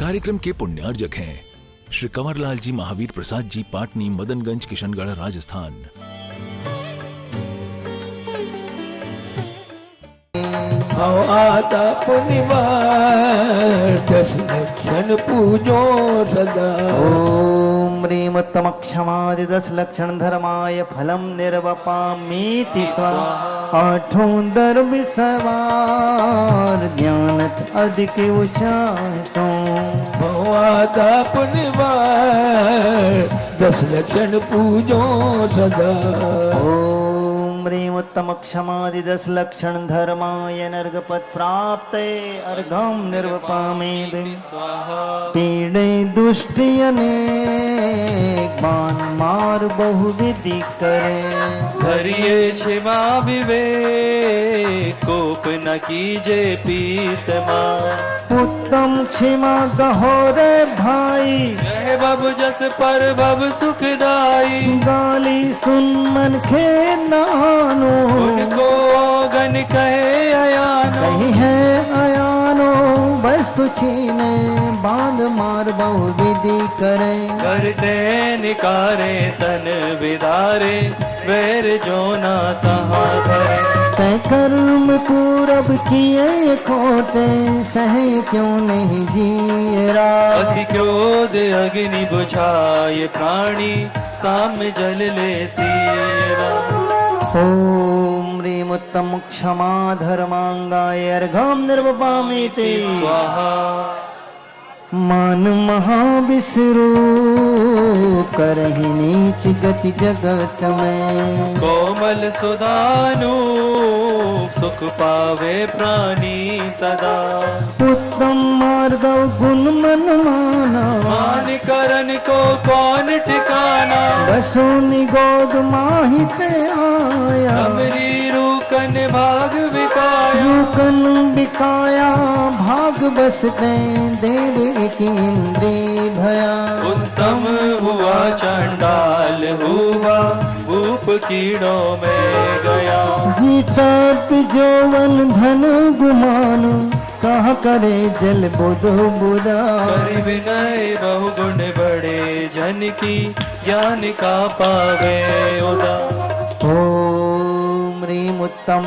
कार्यक्रम के पुण्यार्जक हैं श्री कंवरलाल जी महावीर प्रसाद जी, पाटनी, मदनगंज, किशनगढ़, राजस्थान। आता पुनिवार 10 लक्षण पूजो सदा। ओम ह्रीं उत्तमक्षमादि 10 लक्षण धर्माय फलम निर्वपामीति स्वाहा। आठों धर्म सवार ज्ञानत अधिक उचासो। आता पुनिवार 10 लक्षण पूजो सदा। ह्रीं उत्तमक्षमादि 10 लक्षण धर्माय नर्गपद प्राप्ते अर्घम निर्वपामि स्वाहा। पीड़े दुष्टि अनेक बाण मार बहुविधि करे। करिए क्षमा विवेक कोप न कीजे पीतमा। उत्तम क्षमा कहो रे भाई, कहे बब जस पर बब सुखदाई। गाली सुन मन खे नानो, उनको गन कहे अयानो। कही है अयानो वस्तु छीने बांध मार बहु विधि करे। करते निकारे तन विदारे वैर जो ना तहाँ धरे। तय कर्म पूरब किए खोटे सहे क्यों नहीं जीरा। अति क्रोध अग्नि बुझाए प्राणी साम जल ले सीरा। ओम ह्रीं उत्तम क्षमा धर्मांगाय अर्घम निर्वपामीति स्वाहा। मान महाविष्णु करहि नीच गति जगत में। कोमल सुदानु सुख पावे प्राणी सदा। उत्तम मार्ग गुण मन माना, मान करन को कौन ठिकाना। बसो निगोद माहि पे आया। हमरी रूकन भाग विकाया। रूकन बिकाया भाग बसते देव की इंद्री भया। उत्तम हुआ चंडाल हुआ भूप कीड़ों में गया। जीता जौवन धन गुमान, कहा करे जल बुधो बुरा। कर विनय बहुगुण बड़े जन की ज्ञान का पावे उदा। ओम ह्रीं उत्तम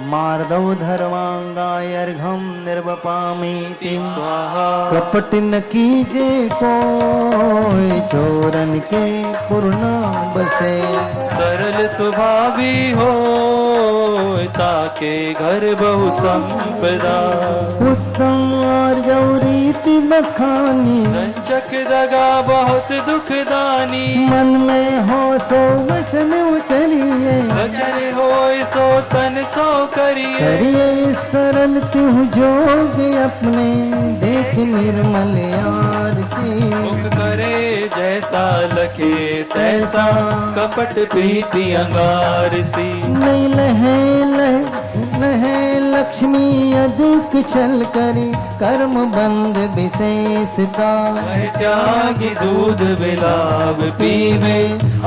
मार्दव धर्मांगाय अर्घम निर्वपामीति स्वाहा। कपट न कीजे कोई चोरन के पूर्ण बसे। सरल स्वभावी हो ताके घर बहु संपदा। उत्तम आर्जव रीति बखानी, संचक दगा बहुत दुखदानी। मन में हो सो वचन उचरिए। वचन हो सो तन सो करिए। करिए सरल तू जोग अपने, देख निर्मल यार सी। मुख करे जैसा लखे तैसा, कपट प्रीति अंगार सी। नहीं लहे लक्ष्मी अधिक छल करी, कर्म बंद विशेषता। त्यागी दूध विलाप पीवे,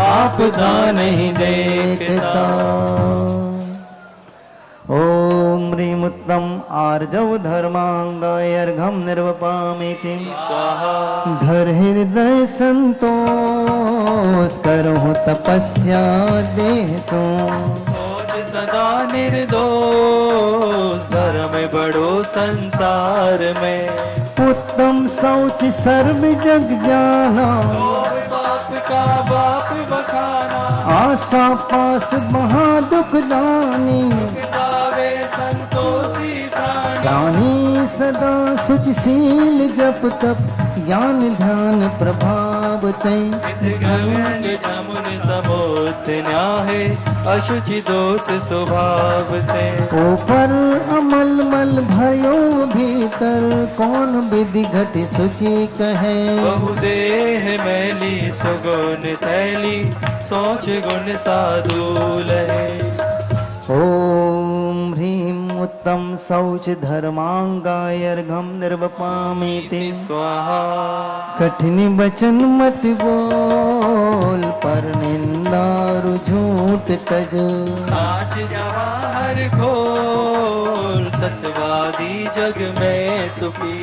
आपदा नहीं देखता। ओम ह्रीं उत्तम आर्जव धर्मांगाय अर्घम निर्वपामीति स्वाहा। धर हृदय संतोष करो तपस्या देह सो। सोच सदा निर्दोष धर्म बड़ो संसार में। उत्तम शौच सर्व जग जाना, बाप का बाप बखाना। आशा पास महा दुख दानी। दावे संतोषी प्राणी। ज्ञानी सदा सुचशील जप तप, ज्ञान ध्यान प्रभाव तय। गंग जमुन समुद्र न्याहे, अशुचि दोष स्वभाव ते। ऊपर अमल मल भयो भीतर, कौन विधि घट सुचि कहे। बहुदेह मैली सुगुन थैली, सोच गुण साधु लहे। ओम ह्रीं उत्तम शौच धर्मांगाय अर्घम निर्वपामीति स्वाहा। कठिन वचन मत बोल, पर निंदा रु झूठ तज। साच जवाहर खोल, सत्यवादी जग में सुखी।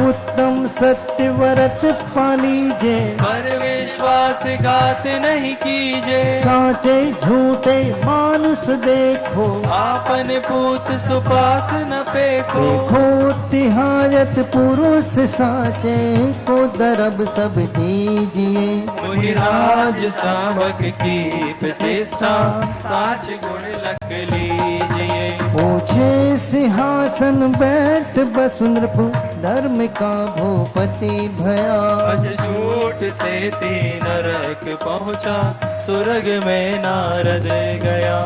उत्तम सत्य व्रत पालीजे, पर विश्वासघात नहीं कीजे। साचे झूठे मानुष देखो, आपन पूत सुपास न पेखो। देखो तिहायत पुरुष साचे, को दरब सब दीजिए। मुनिराज श्रावक की प्रतिष्ठा, साच गुण लख लीजिए। पूछे सिंहासन बैठ बसु नृप, धर्म का भूपति भया। अज झूठ से तीन नरक पहुँचा, स्वर्ग में नारद गया।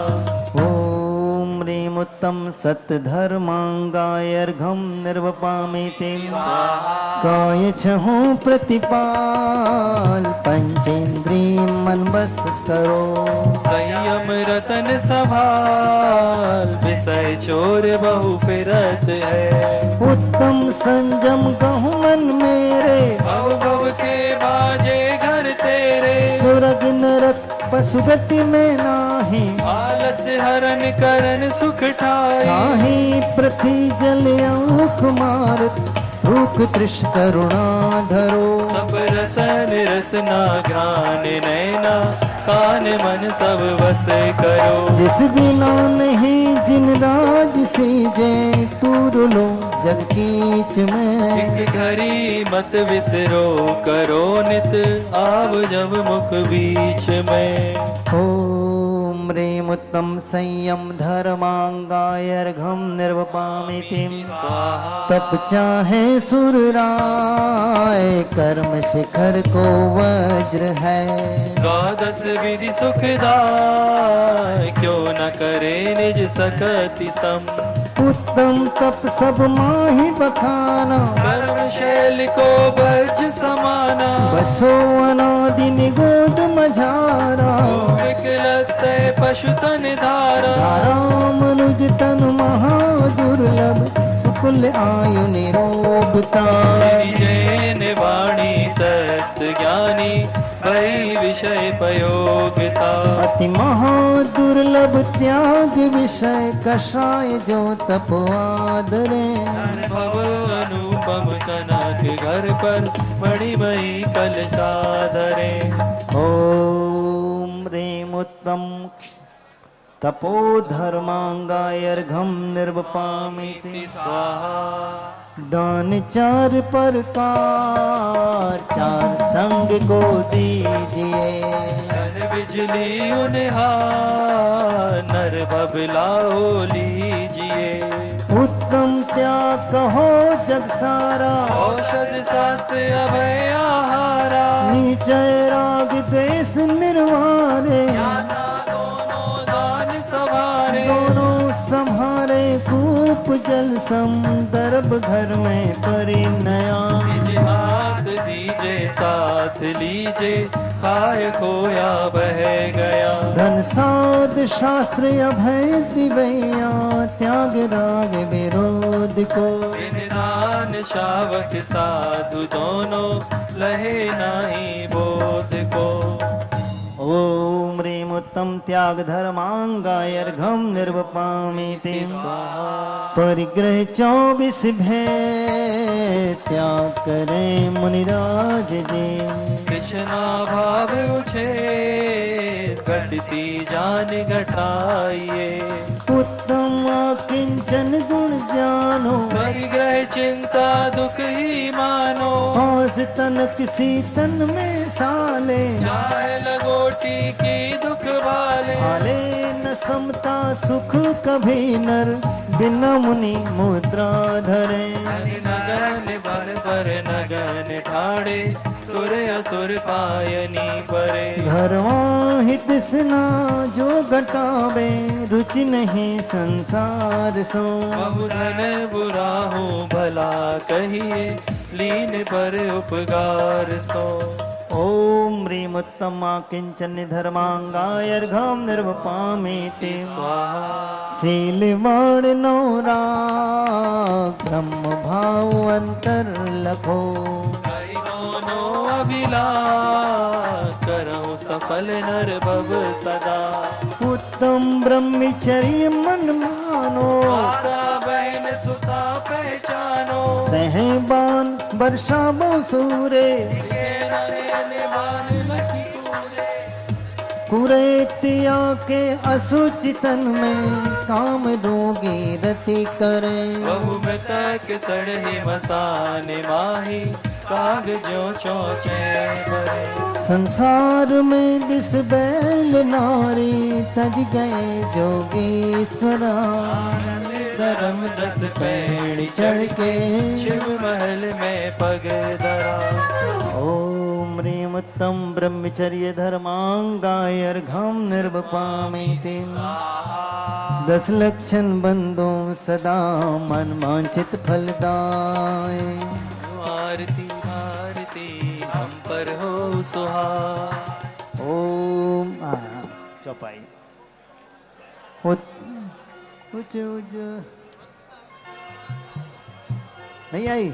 ओम ह्रीं उत्तम सत धर्मांगायर्घम निर्वपामिते। काय छहु प्रतिपाल, पंचेंद्रिय मन बस करो। संयम रतन संभाल, विषय चोर बहु फिरत है। उत्तम संयम कहूँ मन मेरे, भव भव के बाजे घर तेरे। सुरग नरक पशुगति में नाही, आलस हरण करन सुख ठाई। ताहि पृथ्वी जल अंक मारत, भूख तृष करुणा धरो। सब रसन रसना घ्राण नैना, कान मन सब बस करो। जिस बिना नहीं जिन राज सीजे, तूर लो जग कीच में। एक घड़ी मत विसरो, करो नित आव जब मुख बीच में। ओम ह्रीं उत्तम संयम धर्मांगायर्घम निर्वपामिति। स्वाहा तप चाहे सुर राय, कर्म शिखर को वज्र है। द्वादश विधि सुखदाय, क्यों न करे निज सकति सम। उत्तम तप सब माहि बखाना, कर्म शैल को बज समाना। बसो अनादि निगोद मझारा। विकलत पशु तन धारा। धारा मनुज तन महादुर्लभ, सुकुल आयु निरोगता। जैन वाणी तत्व ज्ञानी, भई विषय पयोगता। अति महादुर्लभ त्याग विषय, कषाय जो तप आदरे। भव अनुपम कनक घर पर, मणिमयी कलशाधरे। ओम ह्रीं उत्तम तपो धर्मांगायर्घम निर्वपामिति। स्वाहा दान चार प्रकार, चार संग को दीजिए। धन बिजली उन्हार, नर बबलाओ लीजिए। उत्तम त्याग कहो जग सारा, औषध शास्त्र अभय आहारा। नीचय राग द्वेष निर्वारे। दोनों दान सवारे। दोनों संहारे कूप जल सम, दर्भ घर में परिणया। निज हाथ दीजे साथ लीजे, खाए खोया बह गया। धन साध शास्त्र अभय दिवैया, त्याग राग विरोध को। दान शावक साधु दोनों, लहे नाही बोध को। ओम ह्रीं उत्तम त्याग धर्मांगायर्घम निर्वपामिति। परिग्रह 24 भेद, त्याग करें मुनिराज जी। कृष्णा भाव उछे, घटती जान घटाइए। उत्तम किंचन गुण जानो, परिग्रह चिंता दुख ही मानो। हौस तनक सीतन में साले, चाहे लगोटी की दुख भाले। हाले न समता सुख कभी नर, बिना मुनि मुद्रा धरे। नगन बर पर नगन ठाड़े, सुर असुर पायनी परे। घरवा हित स्ना जो घटावे, रुचि नहीं संसार सो। बहुधन बुरा हो भला कहिए, लीन पर उपकार सो। ओम ह्रीं उत्तम किंचन धर्मांगायर्घम निर्वपामिति। स्वाहा शीलवाण नौरा, ब्रह्म भाव अंतर लखो। दोनों अभिलाष, करो सफल नर भव सदा। उत्तम ब्रह्मचर्य मन मानो, माता बहन सुता पहचानो, सहबान वर्षा सूरे, कुरेतिया के असुचितन में काम रोगी रति करे। बहुमृतक सड़ही मसान माही काग जो चौचे परे। संसार में विष बैल नारी तज गए जोगीश्वरा। धर्म दस पैड़ी चढ़ के शिव महल में पग धरा। ओम ह्रीं उत्तम ब्रह्मचर्य धर्मांगाय अर्घम निर्वपामिति। 10 लक्षण बंदो सदा मन वांछित फलदाय। आरती आरती हम पर हो सुहाग। ओम चौपाई नहीं आई।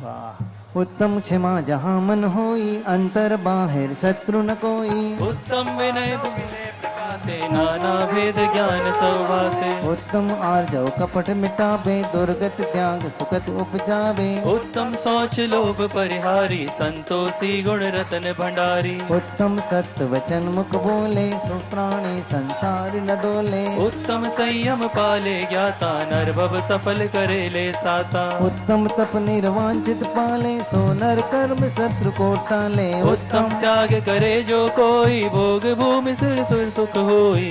वाह। उत्तम क्षमा जहाँ मन होई, अंतर बाहिर शत्रु न कोई। उत्तम विनय मिले प्रकाशे, नाना भेद ज्ञान सौभासे। उत्तम आर्जव कपट मिटावे, दुर्गत त्याग सुखत उपजावे। उत्तम सोच लोभ परिहारी, संतोषी गुण रतन भंडारी। उत्तम सत्य वचन मुख बोले, सुप्राणी संसार न डोले। उत्तम संयम पाले ज्ञाता, नर भव सफल करे ले साता। उत्तम तप निर्वांचित पाले, सो नर कर्म शत्रु को टाले। उत्तम त्याग करे जो कोई, भोग भूमि सिर सुर सुख होई।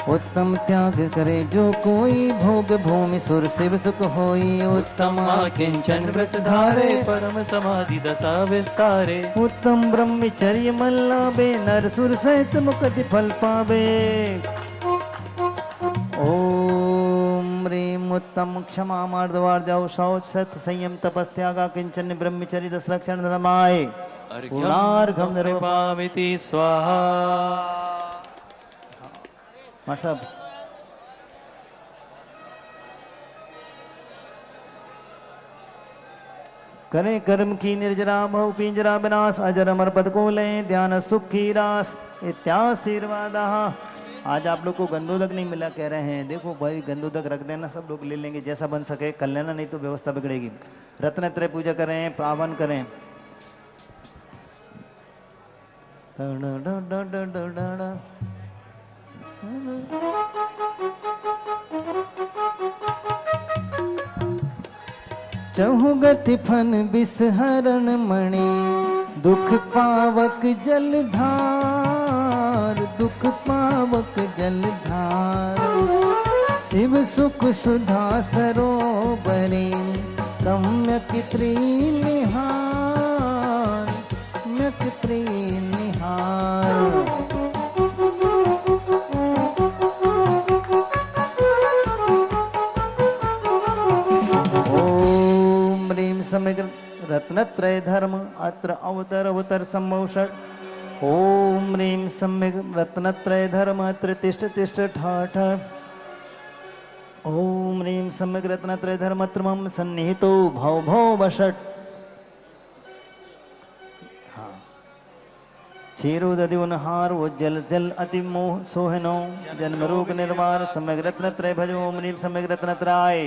उत्तम त्याग करे जो कोई, भोग भूमि सुर शिव सुख होई। उत्तम किंचन व्रत धारे, परम समाधि दशा विस्तारे। उत्तम ब्रह्मचर्य मन लावे, नर सुर सहित मुक्ति फल पावे। ओम ह्रीं उत्तम क्षमा मार्दवार जाओ, शौच सत्य संयम तपस्त्यागा किंचन ब्रह्मचर्य 10 लक्षण धर्माय। पूर्णार्घम निर्वापामिति स्वाहा। मतलब करे कर्म की निर्जरा, बहु पिंजरा विनाश। अजर अमर पद को ले, ध्यान सुख की रास। इत्याशीर्वाद। आज आप लोग को गंदोदक नहीं मिला कह रहे हैं। देखो भाई गंदोदक रख देना, सब लोग ले लेंगे, जैसा बन सके कर लेना, नहीं तो व्यवस्था बिगड़ेगी। रत्नत्रय पूजा करें, पावन करें। चहुगति फन बिसहरण मणि, दुख पावक जलधार। दुख पावक जलधार। शिव सुख सुधा सरोवरे, सम्यक त्रिनिहार। म्यक त्रिनिहार। समग्र रत्नत्रय धर्म अत्र अवतर अवतर सम्मोषण। ओम ह्रीं सम्यक रत्नत्रय धर्म अत्र तिष्ठ तिष्ठ ठाठ। ओम ह्रीं सम्यक रत्नत्रय धर्म अत्र मम सन्निहितो भव भव वषट। क्षीरो दधि उनहार उज्जल जल अति मोह सोहनो। जन्म रोग निर्वार सम्यक रत्नत्रय भजो। ओम ह्रीं सम्यक रत्नत्राय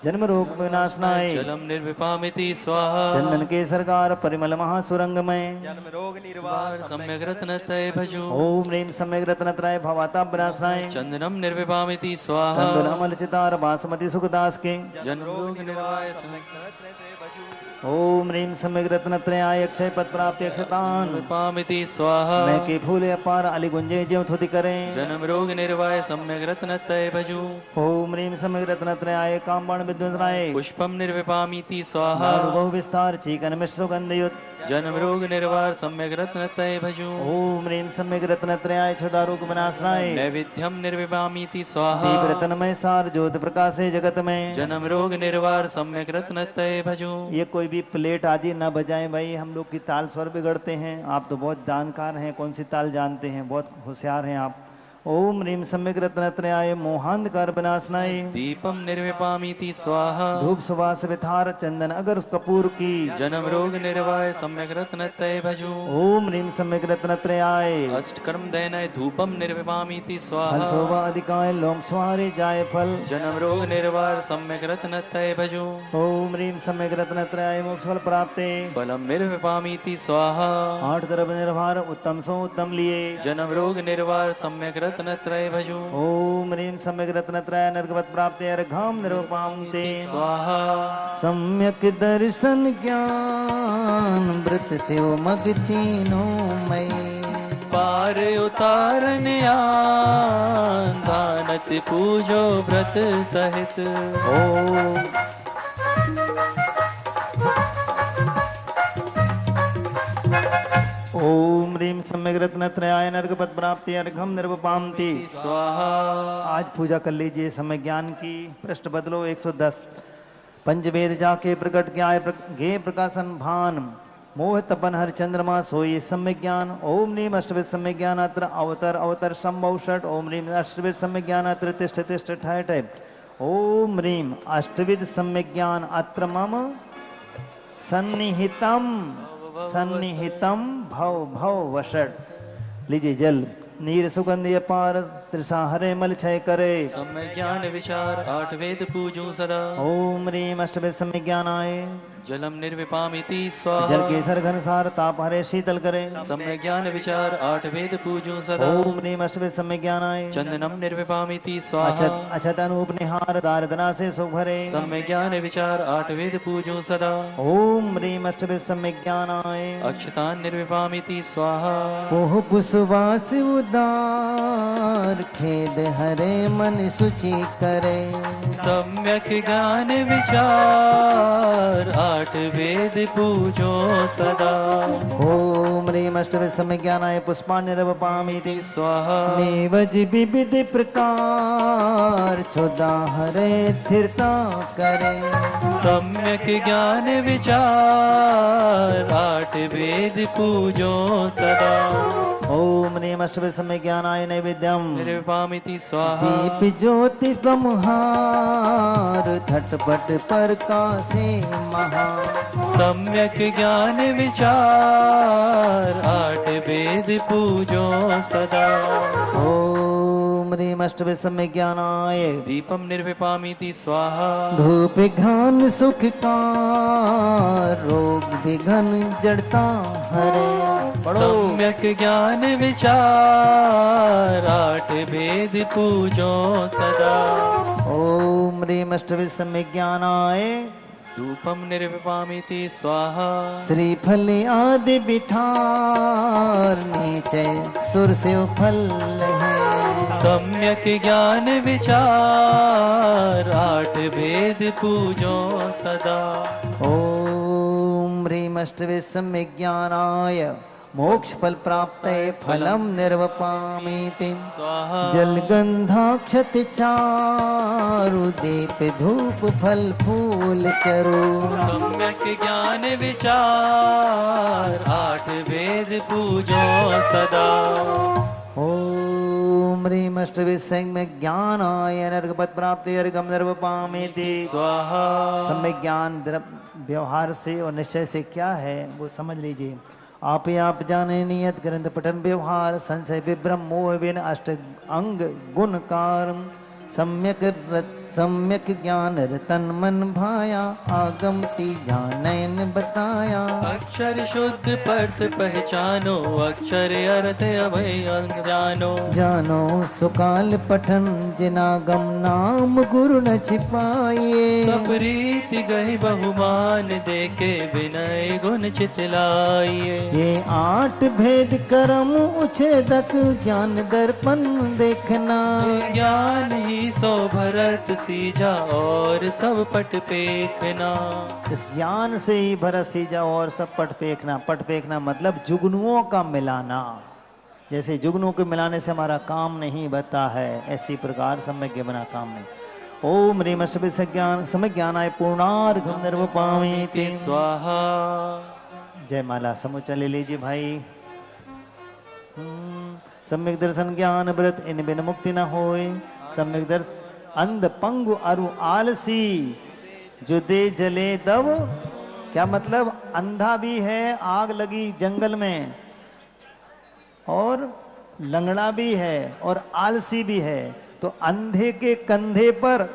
जन्म रोग विनाशनाय। जलम निर्विपामिति स्वाहा। चंदन के सरकार परिमल महासुरंग में। जन्म रोग निर्वार सम्यक रत्नत्रय भजो। ओम ह्रीं सम्यक रत्नत्राय भवाता विनाशनाय। चंदनम निर्विपामिति स्वाहा। तंदुल अमल चितार बासमती सुखदास के। जन्म रोग निर्वार सम्यक रत्नत्रय भजो। ओम ह्रीं सम्यक रत्नत्रयाय अक्षय पद प्राप्ति अक्षतान। निर्विपामिति स्वाहा। मैं के फूले अपार अली गुंजे ज्यों थुति करें। जन्म रोग निर्वाय सम्यक रत्नत्रय भजो। ओम ह्रीं सम्यक रत्नत्रयाय कामबाण विध्वंसनाय। पुष्पम निर्विपामिति स्वाहा। बहु विस्तार चीकन मिश्र सुगंधयुत। जन्म रोग निर्वार सम्यक रत्नत्रय भजो। ओम ह्रीं सम्यक रत्नत्रयाय क्षुधारोग विनाशनाय। नैवेद्यम निर्विपामिति स्वाहा। दीप रत्नमय सार ज्योत प्रकाशे जगत में। जन्म रोग निर्वार सम्यक रत्नत्रय भजो। ये कोई भी प्लेट आदि ना बजाएं भाई, हम लोग की ताल स्वर बिगड़ते हैं। आप तो बहुत जानकार हैं, कौन सी ताल जानते हैं, बहुत होशियार हैं आप। ओम ह्रीं सम्यक रत्नत्रयाय मोहांधकार विनाशनाय दीपम निर्विपामीति स्वाहा धूप सुवास विथार चंदन अगर कपूर की जन्म रोग निर्वाय सम्यक रत्नत्रय भजो ओम ह्रीं सम्यक रत्नत्रयाय अष्टकर्म दयनय धूपम निर्विपामीति फल स्वाहा शोभा अधिकाय लोम स्वारे जाय फल जन्म रोग निर्वार सम्यक रत्नत्रय भजो ओम ह्रीं सम्यक रत्नत्रयाय मोक्ष फल प्राप्ते फलम निर्विपामीति स्वाहा आठ तरफ निर्भर उत्तम सो उत्तम लिए जन्म रोग निर्वार सम्यक रत्नत्रय भजो ओम ह्रीं सम्यक रत्नत्रय नरकवत प्राप्ते अर्घाम निर्वपामते स्वाहा सम्यक दर्शन ज्ञान व्रत शिव मग तीनों मई पार उतारन आन दानत पूजो व्रत सहित ओम ओम ह्रीं सम्यक रत्नत्रयाय नरकपत प्राप्ति अर्घम निर्वपामति स्वाहा आज पूजा कर लीजिए समय ज्ञान की पृष्ठ बदलो 110 पंचवेद जाके प्रकट ज्ञाय गे प्रकाशन भान मोह तपन हर चंद्रमा सोई सम्य ज्ञान ओम नीम अष्टविद सम्य ज्ञान अत्र अवतर अवतर संभव षट ओम नीम अष्टविद सम्य ज्ञान अत्र तिष्ठ तिष्ठ ठय ठय ओम ह्रीं अष्टविद सम्य ज्ञान अत्र मम सन्निहितम सन्निहितम भव भव वषट लीजिए जल नीर सुगंध अपार त्रिसा हरे मल क्षय करे सम्य ज्ञान विचार आठ वेद पूजो सदा ओम ह्रीं अष्टवेद सम्य ज्ञानाय जलम निर्विपामीति स्वाहा जल केसर घन सार ताप हरे शीतल करे सम्य ज्ञान विचार आठ वेद पूजो सदा ओम ह्रीं अष्टवेद सम्य ज्ञानाय चंदनम निर्विपामीति स्वाहा अछत अछत अनूप निहार दारदना से सुख भरे सम्य ज्ञान विचार आठ वेद पूजो सदा ओम ह्रीं अष्टवेद सम्य ज्ञानाय अक्षतान निर्विपामीति स्वाहा पोह पुष्वास उदार खेद हरे मन सुचि करे सम्यक ज्ञान विचार आठ वेद पूजो सदा ओम ह्रीं अष्टवेद सम्य ज्ञानाय पुष्पाण्यर्वपामीति स्वाहा नेवज विविध प्रकार क्षुदा हरे स्थिरता करे सम्यक ज्ञान विचार आठ वेद पूजो सदा ओम ह्रीं अष्टवेद सम्य ज्ञानाय नैवेद्यम निर्विपामीति स्वाहा दीप ज्योति ब्रह्मार झटपट प्रकाशे महा सम्यक ज्ञान विचार आठ वेद पूजो सदा ओम ह्रीं अष्टवेद सम्य ज्ञानाय दीपम निर्विपामीति स्वाहा धूप घ्राण सुख का रोग विघन जड़ता हरे सम्यक ज्ञान विचार आठ वेद पूजो सदा ओम ह्रीं अष्टवेद सम्य ज्ञानाय धूपम निर्विपामीति स्वाहा श्रीफल आदि बिथार नीचे सुर से फल है सम्यक ज्ञान विचार आठ वेद पूजो सदा ओम ह्रीं अष्टवेद सम्य ज्ञानाय मोक्ष फल प्राप्त फलम निर्वपामीति स्वाहा जलगंधाक्षत चारु दीप धूप फल फूल चरु सम्यक ज्ञान विचार आठ वेद पूजो सदा ओम ह्रीं अष्टवेद सम्य ज्ञानाय नरकपद प्राप्ति अर्घम निर्वपामीति स्वाहा सम्य ज्ञान व्यवहार से और निश्चय से क्या है वो समझ लीजिए आप ही आप जाने नियत ग्रंथ पठन व्यवहार संशय विभ्रम मोह विन अष्ट अंग गुण कारम सम्यक ज्ञान रतन मन भाया आगम ती जानैन बताया अक्षर शुद्ध पर्थ पहचानो अक्षर अर्थ अभय जानो जानो सुकाल पठन जिनागम नाम गुरु न छिपाए तब रीति गही बहुमान देके विनय गुण चितलाइए ये आठ भेद कर्म उछेदक ज्ञान दर्पण देखना ज्ञान ही सो भरत सीजा और सब पट पेखना इस ज्ञान से ही भरत सीजा और सब पट पेखना मतलब जुगनुओं का मिलाना। जैसे जुगनू के मिलाने से हमारा काम नहीं बनता है, ऐसी प्रकार सम्यक के बिना काम नहीं। ओम ह्रीं अष्टवेद ज्ञान समय ज्ञानाय पूर्णार्घ निर्वपामीति स्वाहा। जय माला समूचा ले लीजिए भाई। सम्यक दर्शन ज्ञान व्रत इन बिन मुक्ति न होए। सम्यक दर्शन अंध पंगु अरु आलसी जो दे जले दब, क्या मतलब? अंधा भी है, आग लगी जंगल में, और लंगड़ा भी है और आलसी भी है। तो अंधे के कंधे पर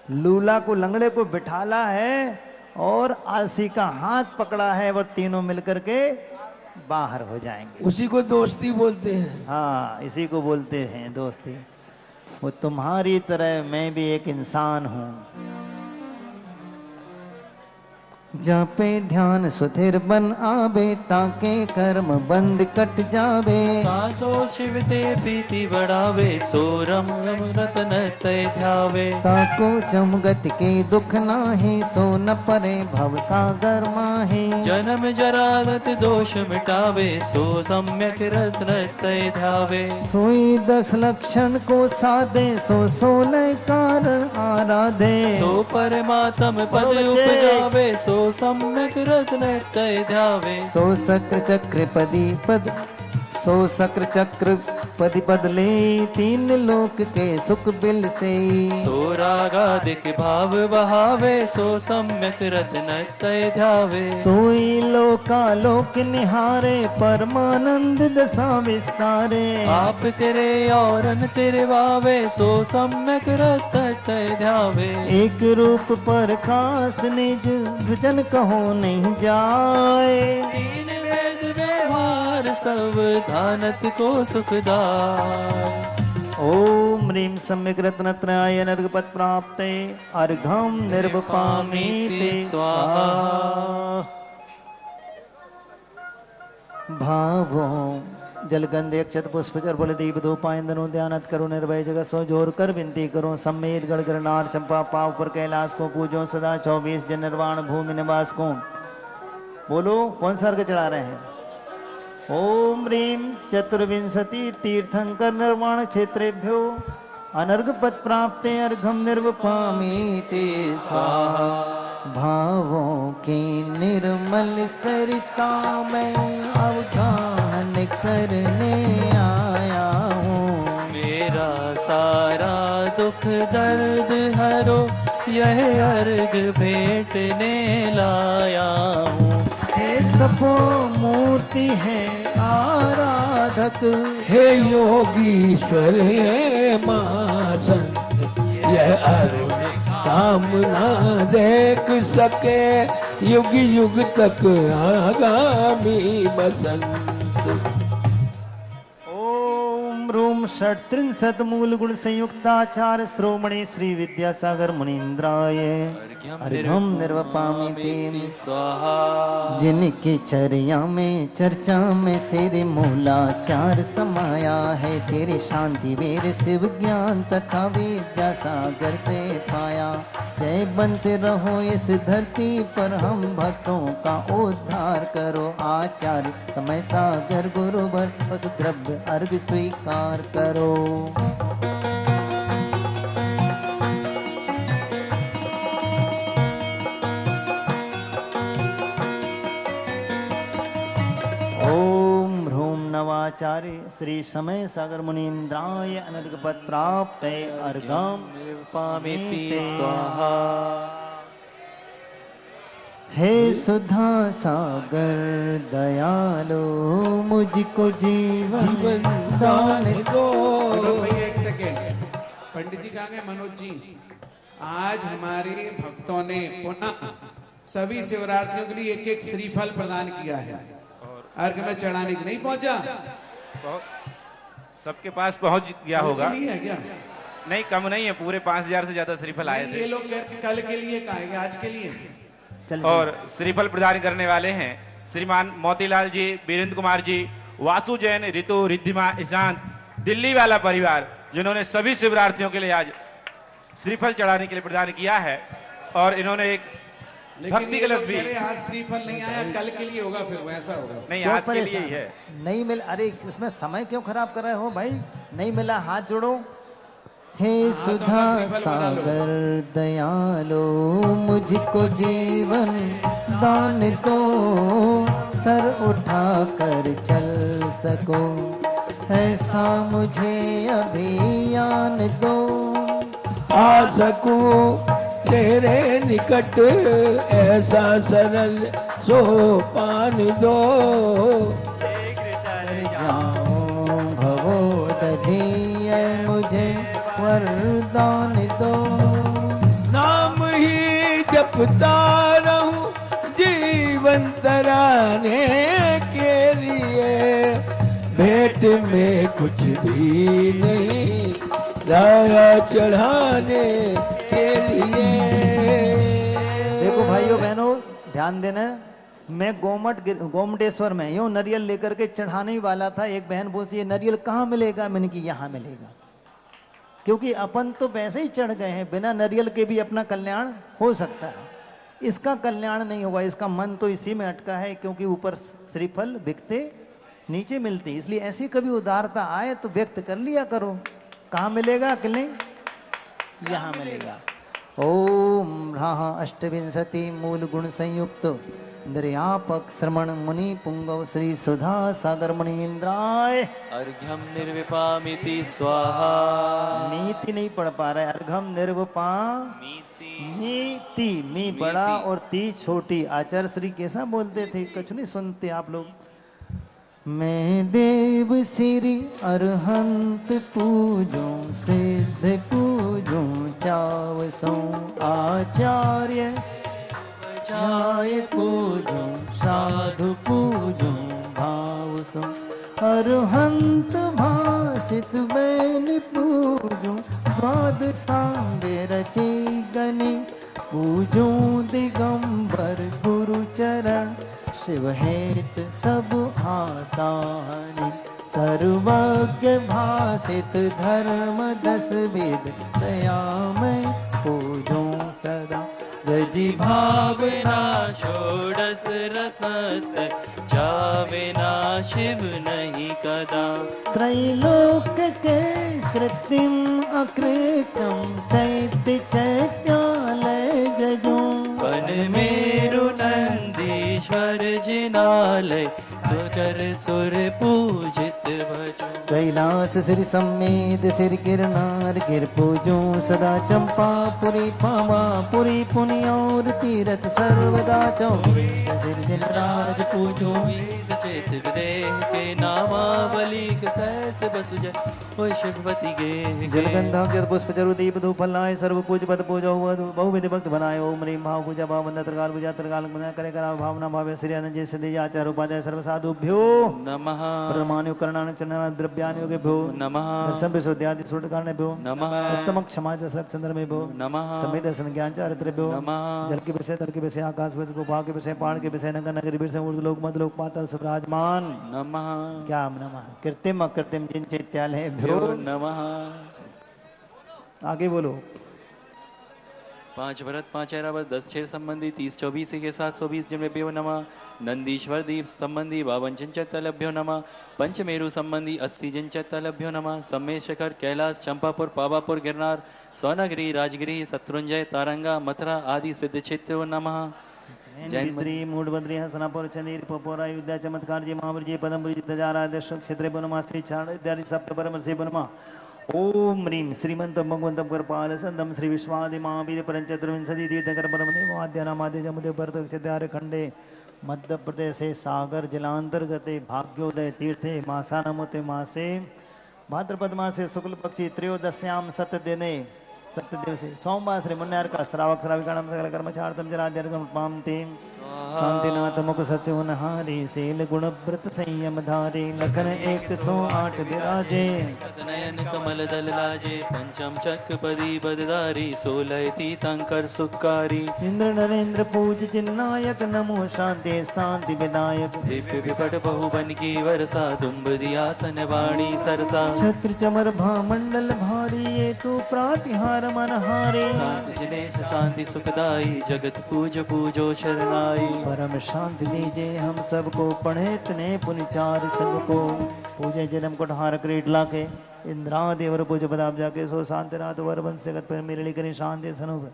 लूला को, लंगड़े को बिठाला है और आलसी का हाथ पकड़ा है, और तीनों मिलकर के बाहर हो जाएंगे। उसी को दोस्ती बोलते हैं। हाँ, इसी को बोलते हैं दोस्ती। वो तुम्हारी तरह मैं भी एक इंसान हूं। जापे ध्यान सुथिर बन आवे, ताके कर्म बंद कट जावे। सो शिव ते प्रीति बढ़ावे, सो रम रम रतन तय ध्यावे। ताको जमगत के दुख नाहे, सो न परे भव सागर माहे। जन्म जरागत दोष मिटावे, सो सम्यक रत्न तय ध्यावे। सोई 10 लक्षण को साधे, सो 16 कारण आराधे। सो परमात्म पद उपजावे, सो सम्यक रत्न तय ध्यावे। सो सक्र चक्र पदी पद, सो सक्र चक्र पदी पद ले, 3 लोक के सुख बिल से। सो रागादिक भाव बहावे, सो सम्यक रत्न तय ध्यावे। सोई लोका लोक निहारे, परमानंद दशा विस्तारे। आप तेरे और न तेरे वावे, सो सम्यक रत्न तय ध्यावे। एक रूप प्रकाश निज भजन कहो नहीं जाए। तीन वेद व्यवहार सब धानत को सुखदाय। ओम ह्रीं सम्यक रत्नत्रयाय नर्गपद प्राप्ते, अर्घम निर्वपामीति स्वाहा। भावो जलगंधे अक्षत पुष्प चर्बल दीप धूपायंदनो ध्यानत करो, निर्भय जगत सो जोर कर विनती करो। समेत गढ़ नार चंपा पाव पर कैलाश को पूजो सदा, 24 जन निर्वाण भूमि निवास को। बोलो कौन सा अर्घ चढ़ा रहे हैं? ओम ह्रीं चतुर्विंशति तीर्थंकर निर्वाण क्षेत्रेभ्यो अनर्घ पद प्राप्ते, अर्घम निर्वपामीति स्वाहा। भावों की निर्मल सरिता में अवगाहन करने आया हूँ। मेरा सारा दुख दर्द हरो, यह अर्घ भेंटने लाया हूँ। हे तपो मूर्ति है आराधक, हे योगीश्वर हे महासंत, यह अरुण कामना देख सके, युग युग तक आगामी बसंत। ओम रूम षट्त्रिंशत् मूल गुण संयुक्ताचार्य श्रोमणे श्री विद्यासागर मुनीन्द्राय अर्घम निर्वपामीति स्वाहा। जिनकी चर्या में चर्चा में सिर मूलाचार समाया है, सिर शांति वीर शिव ज्ञान तथा विद्यासागर से पाया। जय बनते रहो इस धरती पर, हम भक्तों का उद्धार करो। आचार्य समय सागर गुरुवर वसुद्रव्य अर्घ स्वीकार करो। नवाचार्य श्री समय सागर मुनीन्द्राय अनर्घ पद प्राप्त अर्घम निर्वपामीति स्वाहा। हे सुधा सागर दयालो, मुझको जीवन दान दो। भैया एक सेकेंड, पंडित जी कहाँ गए? मनोज जी, आज हमारे भक्तों ने पुनः सभी शिवरात्रियों के लिए एक एक श्रीफल प्रदान किया है। अर्घ में चढ़ाने की नहीं पहुंचा, सबके पास पहुंच गया होगा। नहीं है क्या? नहीं, कम नहीं है, पूरे 5000 से ज्यादा श्रीफल आए थे। ये लोग कल के लिए कहेंगे, आज के लिए। और श्रीफल प्रदान करने वाले हैं श्रीमान मोतीलाल जी, वीरेंद्र कुमार जी, वासु जैन, ऋतु, रिद्धिमा, ईशांत, दिल्ली वाला परिवार, जिन्होंने सभी शिवरात्रियों के लिए आज श्रीफल चढ़ाने के लिए प्रदान किया है। और इन्होंने एक भक्ति कलश भी। आज श्रीफल नहीं आया, कल के लिए होगा, फिर वैसा होगा। नहीं, आज के लिए ही है। नहीं मिल, अरे इसमें समय क्यों खराब कर रहे हो भाई? नहीं मिला, हाथ जोड़ो। हे सुधा सागर दयालो, मुझको जीवन दान दो, सर उठा कर चल सको। ऐसा मुझे अभियान दो, आ सकूं तेरे निकट ऐसा सरल सोपान दो। जाऊं भवोदधीय मुझे वरदान दो, नाम ही जपता रहूं जीवन तराने के लिए, भेंट में कुछ भी नहीं लाया चढ़ाने के लिए। देखो भाइयों बहनों ध्यान देना, मैं गोमटेश्वर में यूं नारियल लेकर के चढ़ाने ही वाला था। एक बहन बोलती है नारियल कहाँ मिलेगा, मैंने कि यहाँ मिलेगा, क्योंकि अपन तो वैसे ही चढ़ गए हैं, बिना नारियल के भी अपना कल्याण हो सकता है। इसका कल्याण नहीं हुआ, इसका मन तो इसी में अटका है, क्योंकि ऊपर श्रीफल बिकते नीचे मिलते। इसलिए ऐसी कभी उदारता आए तो व्यक्त कर लिया करो। कहाँ मिलेगा किले, यहाँ मिलेगा। ओम ह्राः अष्टविंशति मूल गुण संयुक्त निर्यापक श्रमण मुनि पुंगव श्री सुधा सागर मुनीन्द्राय अर्घ्यम निर्विपामिति स्वाहा। नीति नहीं पढ़ पा रहे, अर्घम निर्विपा नीति, मी बड़ा और ती छोटी। आचार्य श्री कैसा बोलते थे, कुछ नहीं सुनते आप लोग। मैं देव श्री अरहंत पूजूं, सिद्ध पूजूं, चावसों आचार्य चाय पूजूं, साधु पूजूं, भावसों अरहंत भासित बैन पूजूं, द्वादशांगे रचे गणे पूजूं, दिगंबर गुरु चरण शिव हेत सब आसानी, सर्वज्ञ भासित धर्म 10 वेद, दयामय पूजूं सदा। जय जी भावना षोडश रतत, जावेना शिव नहीं कदा। त्रैलोक के कृत्रिम अकृतम, चैत्य चैत्यालय जजो, वन मेरु नंदीश्वर जिनालय, सुकर सुर पूजित भजो। कैलास श्री समेत श्री गिरनार गिर पूजो, सदा चंपापुरी पावापुरी पुनि और तीरथ सर्वदा चौबीस राज पूजो, सचेत विदेह के नामावली के सहस बसु जय, हो शिवपति गे। जलगंधा के पुष्प चरु दीप धूप फलाए, सर्व पूज पद पूजो, बहुविधि भक्त बनाए। ओम ह्रीं भाव पूजा भाव बंदा त्रिकाल पूजा त्रिकाल बंदा करे करा भावना भावे श्री अनंत सिद्धि आचार्य उपाध्याय सर्व साधुभ्यो नमः। प्रमाण करणान चंदन द्रव्यानि भ्यो नमः। दर्शन विशुद्ध्यादि सूट कारण भ्यो नमः। उत्तम क्षमा दशरथ चंद्र में भ्यो नमः। समय दर्शन ज्ञान चारित्र भ्यो नमः। जल के विषय तल के विषय आकाश विषय गुफा के विषय पहाड़ के विषय नगर नगरी विषय ऊर्ध्व लोक मध्य लोक पाताल सुभराजमान नमः। क्या नमः। कृत्रिम अकृत्रिम जिन चैत्यालय भ्यो नमः। आगे बोलो। 5 भरत 5 ऐरावत 10 छेर संबंधी 30 24 के 720 जिनमें भ्यो नमः। नंदीश्वर दीप संबंधी 52 जिनचैत्यलभ्यो नमः। पंचमेरु संबंधी 80 जिनचैत्यलभ्यो नमः। सम्मेशखर कैलाश चंपापुर पावापुर गिरनार सोनागिरी राजगिरी शत्रुंजय तारंगा मथुरा आदि सिद्ध क्षेत्र नमः। जैन मूडबद्री हसनापुर चंदीर पोपोरा युद्धा चमत्कार जी महावीर जी पदमपुरी तजारा दर्शक क्षेत्र बनमा श्री चाण इत्यादि सप्त परम से बनमा। ओम ह्रीं श्रीमंत भगवंत कृपाल संतम श्री विश्वादि महावीर परंचतुर्विंशति तीर्थकर परमदेव आद्यानामाद्य जमदेव भरत खंडे मध्य प्रदेश सागर जिलांतर्गते भाग्योदय तीर्थे मासा नमोते मासे भाद्रपद मासे शुक्ल पक्षी त्रयोदश्याम सत्य दिने सत्य दिवसे सोमवार श्री मुन्यार का श्रावक श्राविकाणाम सकल कर्मचार्थम जराद्यर्गम पामते शांतिनाथ मुख सत्युनहारी शील गुण व्रत संयम धारी लखन 108 विराजे नयन कमल दल लाजे पंचम चक्रपदी बदधारी 16 तीर्थंकर सुखारी इंद्र नरेंद्र पूज चिन्नायक नमो शांति शांति विनायक दिव्य विपट बहुबन की वरसा दुम्बदी आसन वाणी सरसा छत्र चमर भामंडल भारी ये तो प्रातिहार मनहारे शांति जिनेश शांति सुखदाई जगत पूज पूजो शरणाई परम शांति दीजिए हम सबको पढ़े तने पुनिचार संग को पूजे जन्म कोठार क्रीडला के इंद्रादेवर पूज पदाब जाके सो शांतिनाथ वर वंश जगत पर मिलनी करी शांति सनुभ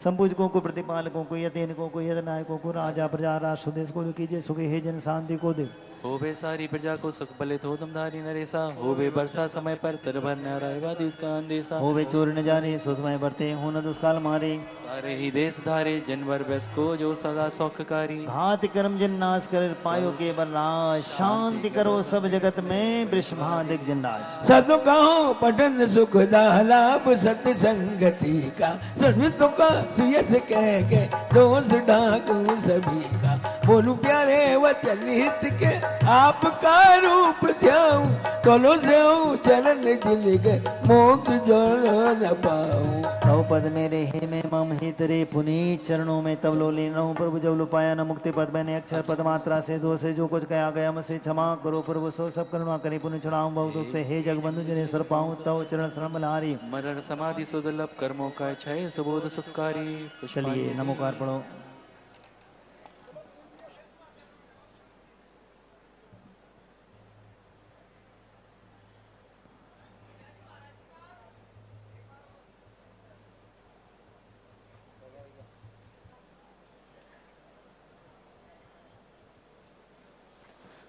संपूजकों को, प्रतिपालकों को, यतेनिकों को, यदनायकों को, राजा प्रजा राष्ट्र देश को कीजिए सुखी है जन शांति को दे। होवे सारी प्रजा को सुख भले तो दमधारी नरेसा, होवे बरसा समय पर तर भर न रहेगा इसका अंदेशा, होवे चोर न जाने सो समय बरते हो न दुष्काल मारे, सारे ही देश धारे जनवर बस को जो सदा सौखकारी, घात कर्म जन नाश कर पायो के बलराज, शांति करो सब जगत में वृषभादिक जनराज। सतु कहो पठन सुख लाभ सत संगति का, सर्वितों का सुयस कह के दोष ढाकू सभी का, बोलू प्यारे वचन हित के आपका रूप ध्याऊं, तोलो से चरण जिनके मोक्ष जोड़ न पाऊं। तव पद मेरे हे में मम हित रे, पुनीत चरणों में तब लो लीन रहूं, प्रभु जब लो पाया न मुक्ति पद मैंने अक्षर पद मात्रा से दो से जो कुछ कहा गया मुझसे क्षमा करो प्रभु, सो सब करुणा करे पुण्य छुड़ाऊं बहुत से, हे जगबंधु जनेश्वर पाऊं तव चरण शरण बलहारी। मरण समाधि सुदुर्लभ कर्मों का क्षय सुबोध सुखकारी। चलिए नमोकार पढ़ो।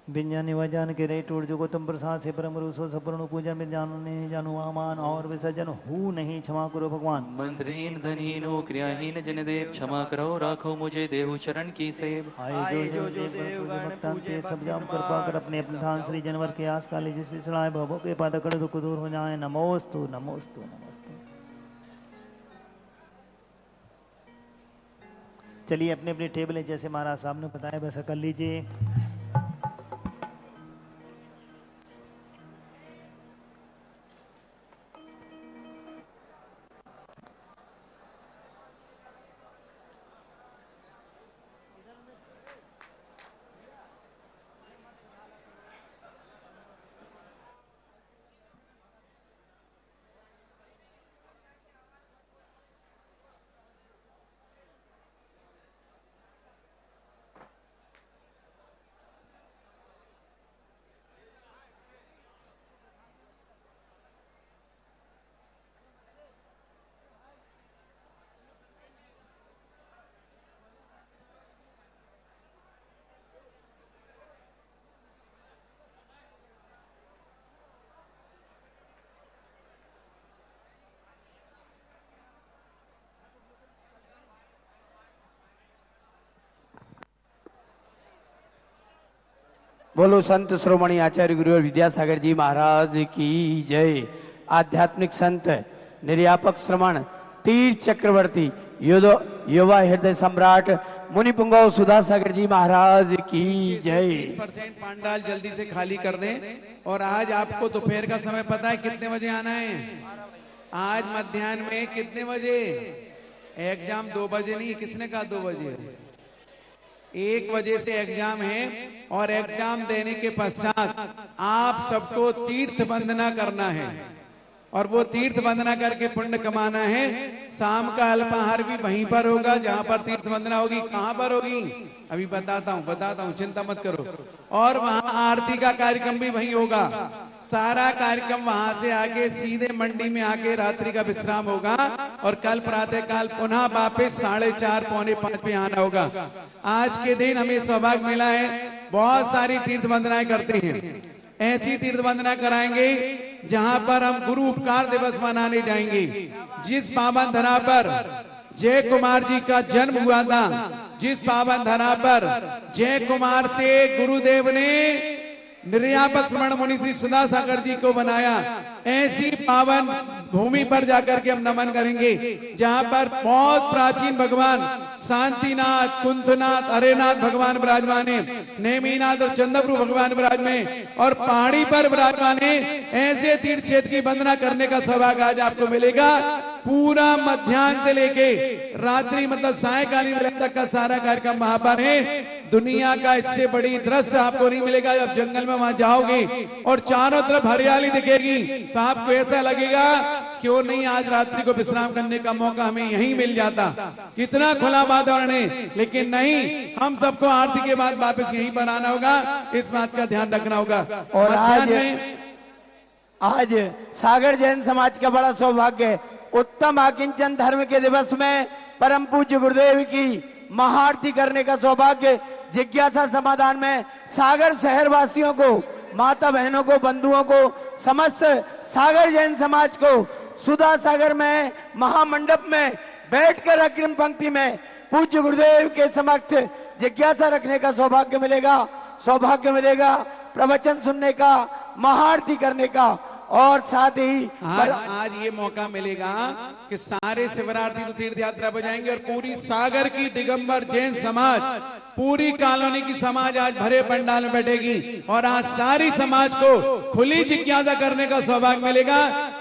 विज्ञान निवाजान के रे टूट जो तुम प्रसाद से परम रूसो सपूर्ण पूजन में जानू आमान और विसर्जन हूँ नहीं, क्षमा करो भगवान। मंत्रहीन धनहीन हो क्रियाहीन जनदेव, क्षमा करो राखो मुझे देहु चरण की सेव। आए जो देवगण पूजे सब जाम कृपा कर अपने अपने धान श्री जनवर के आस काले जिसे चढ़ाए भवों के पाद कर दुख दूर हो जाए। नमोस्तु नमोस्तु नमोस्तु। चलिए अपने अपने टेबल जैसे महाराज साहब ने बताया वैसा कर लीजिए। बोलो संत श्रोमणी आचार्य गुरु विद्यासागर जी महाराज की जय। आध्यात्मिक संत निर्यापक श्रमण तीर्थ चक्रवर्ती युवा हृदय सम्राट मुनि पुंगव सुधासागर जी महाराज की जय। 30% पांडाल जल्दी से खाली कर दें। और आज आपको दोपहर का समय पता है कितने बजे आना है? आज मध्याह्न में कितने बजे? एग्जाम 2 बजे नहीं, किसने कहा 2 बजे? 1 बजे से एग्जाम है और एग्जाम देने के पश्चात आप सबको तीर्थ वंदना करना है और वो तीर्थ वंदना करके पुण्य कमाना है। शाम का अल्पाहार भी वहीं पर होगा जहां पर तीर्थ वंदना होगी। कहां पर होगी अभी बताता हूं, चिंता मत करो। और वहां आरती का कार्यक्रम भी वहीं होगा। सारा कार्यक्रम वहां से आके सीधे मंडी में आके रात्रि का विश्राम होगा और कल प्रातः काल पुनः वापस 4:30 पौने 5 पे आना होगा। आज के दिन हमें सौभाग्य मिला है, बहुत सारी तीर्थ वंदनाएं करते हैं। ऐसी तीर्थ वंदना कराएंगे जहां पर हम गुरु उपकार दिवस मनाने जाएंगे। जिस पावन धरा पर जय कुमार जी का जन्म हुआ था, जिस पावन धरा पर जय कुमार से गुरुदेव ने निर्यापक श्रमण मुनि श्री सुधासागर जी को बनाया, ऐसी पावन भूमि पर जाकर के हम नमन करेंगे जहां पर बहुत प्राचीन भगवान शांतिनाथ, कुंथनाथ, हरेनाथ भगवान विराजमान है, नेमीनाथ और चंद्रप्रभु भगवान विराजमान और पहाड़ी पर विराजमान है। ऐसे तीर्थ क्षेत्र की वंदना करने का सौभाग्य आज आपको मिलेगा। पूरा मध्याह्न से लेके रात्रि मतलब सायकालीन वेला तक का सारा कार्यक्रम वहां पर है। दुनिया का इससे बड़ी दृश्य आपको नहीं मिलेगा। जब जंगल में वहां जाओगे और चारों तरफ हरियाली दिखेगी तो आपको ऐसा लगेगा क्यों नहीं आज रात्रि को विश्राम करने का मौका हमें यहीं मिल जाता। कितना खुला वातावरण है, लेकिन नहीं, हम सबको आरती के बाद वापस यहीं पर आना होगा। इस बात का ध्यान रखना होगा। और आज सागर जैन समाज का बड़ा सौभाग्य है। उत्तम आकिंचन धर्म के दिवस में परम पूज्य गुरुदेव की महाआरती करने का सौभाग्य जिज्ञासा समाधान में सागर शहर वासियों को, माता बहनों को, बंधुओं को, समस्त सागर जैन समाज को सुधा सागर में महामंडप में बैठकर अग्रिम पंक्ति में पूज्य गुरुदेव के समक्ष जिज्ञासा रखने का सौभाग्य मिलेगा, प्रवचन सुनने का, महाआरती करने का, और साथ ही आज ये मौका मिलेगा कि सारे शिवरार्थी तो तीर्थ यात्रा पर जाएंगे और पूरी सागर की दिगंबर जैन समाज, पूरी कॉलोनी की समाज आज भरे पंडाल में बैठेगी और आज सारी समाज को खुली जिज्ञासा करने का सौभाग्य मिलेगा।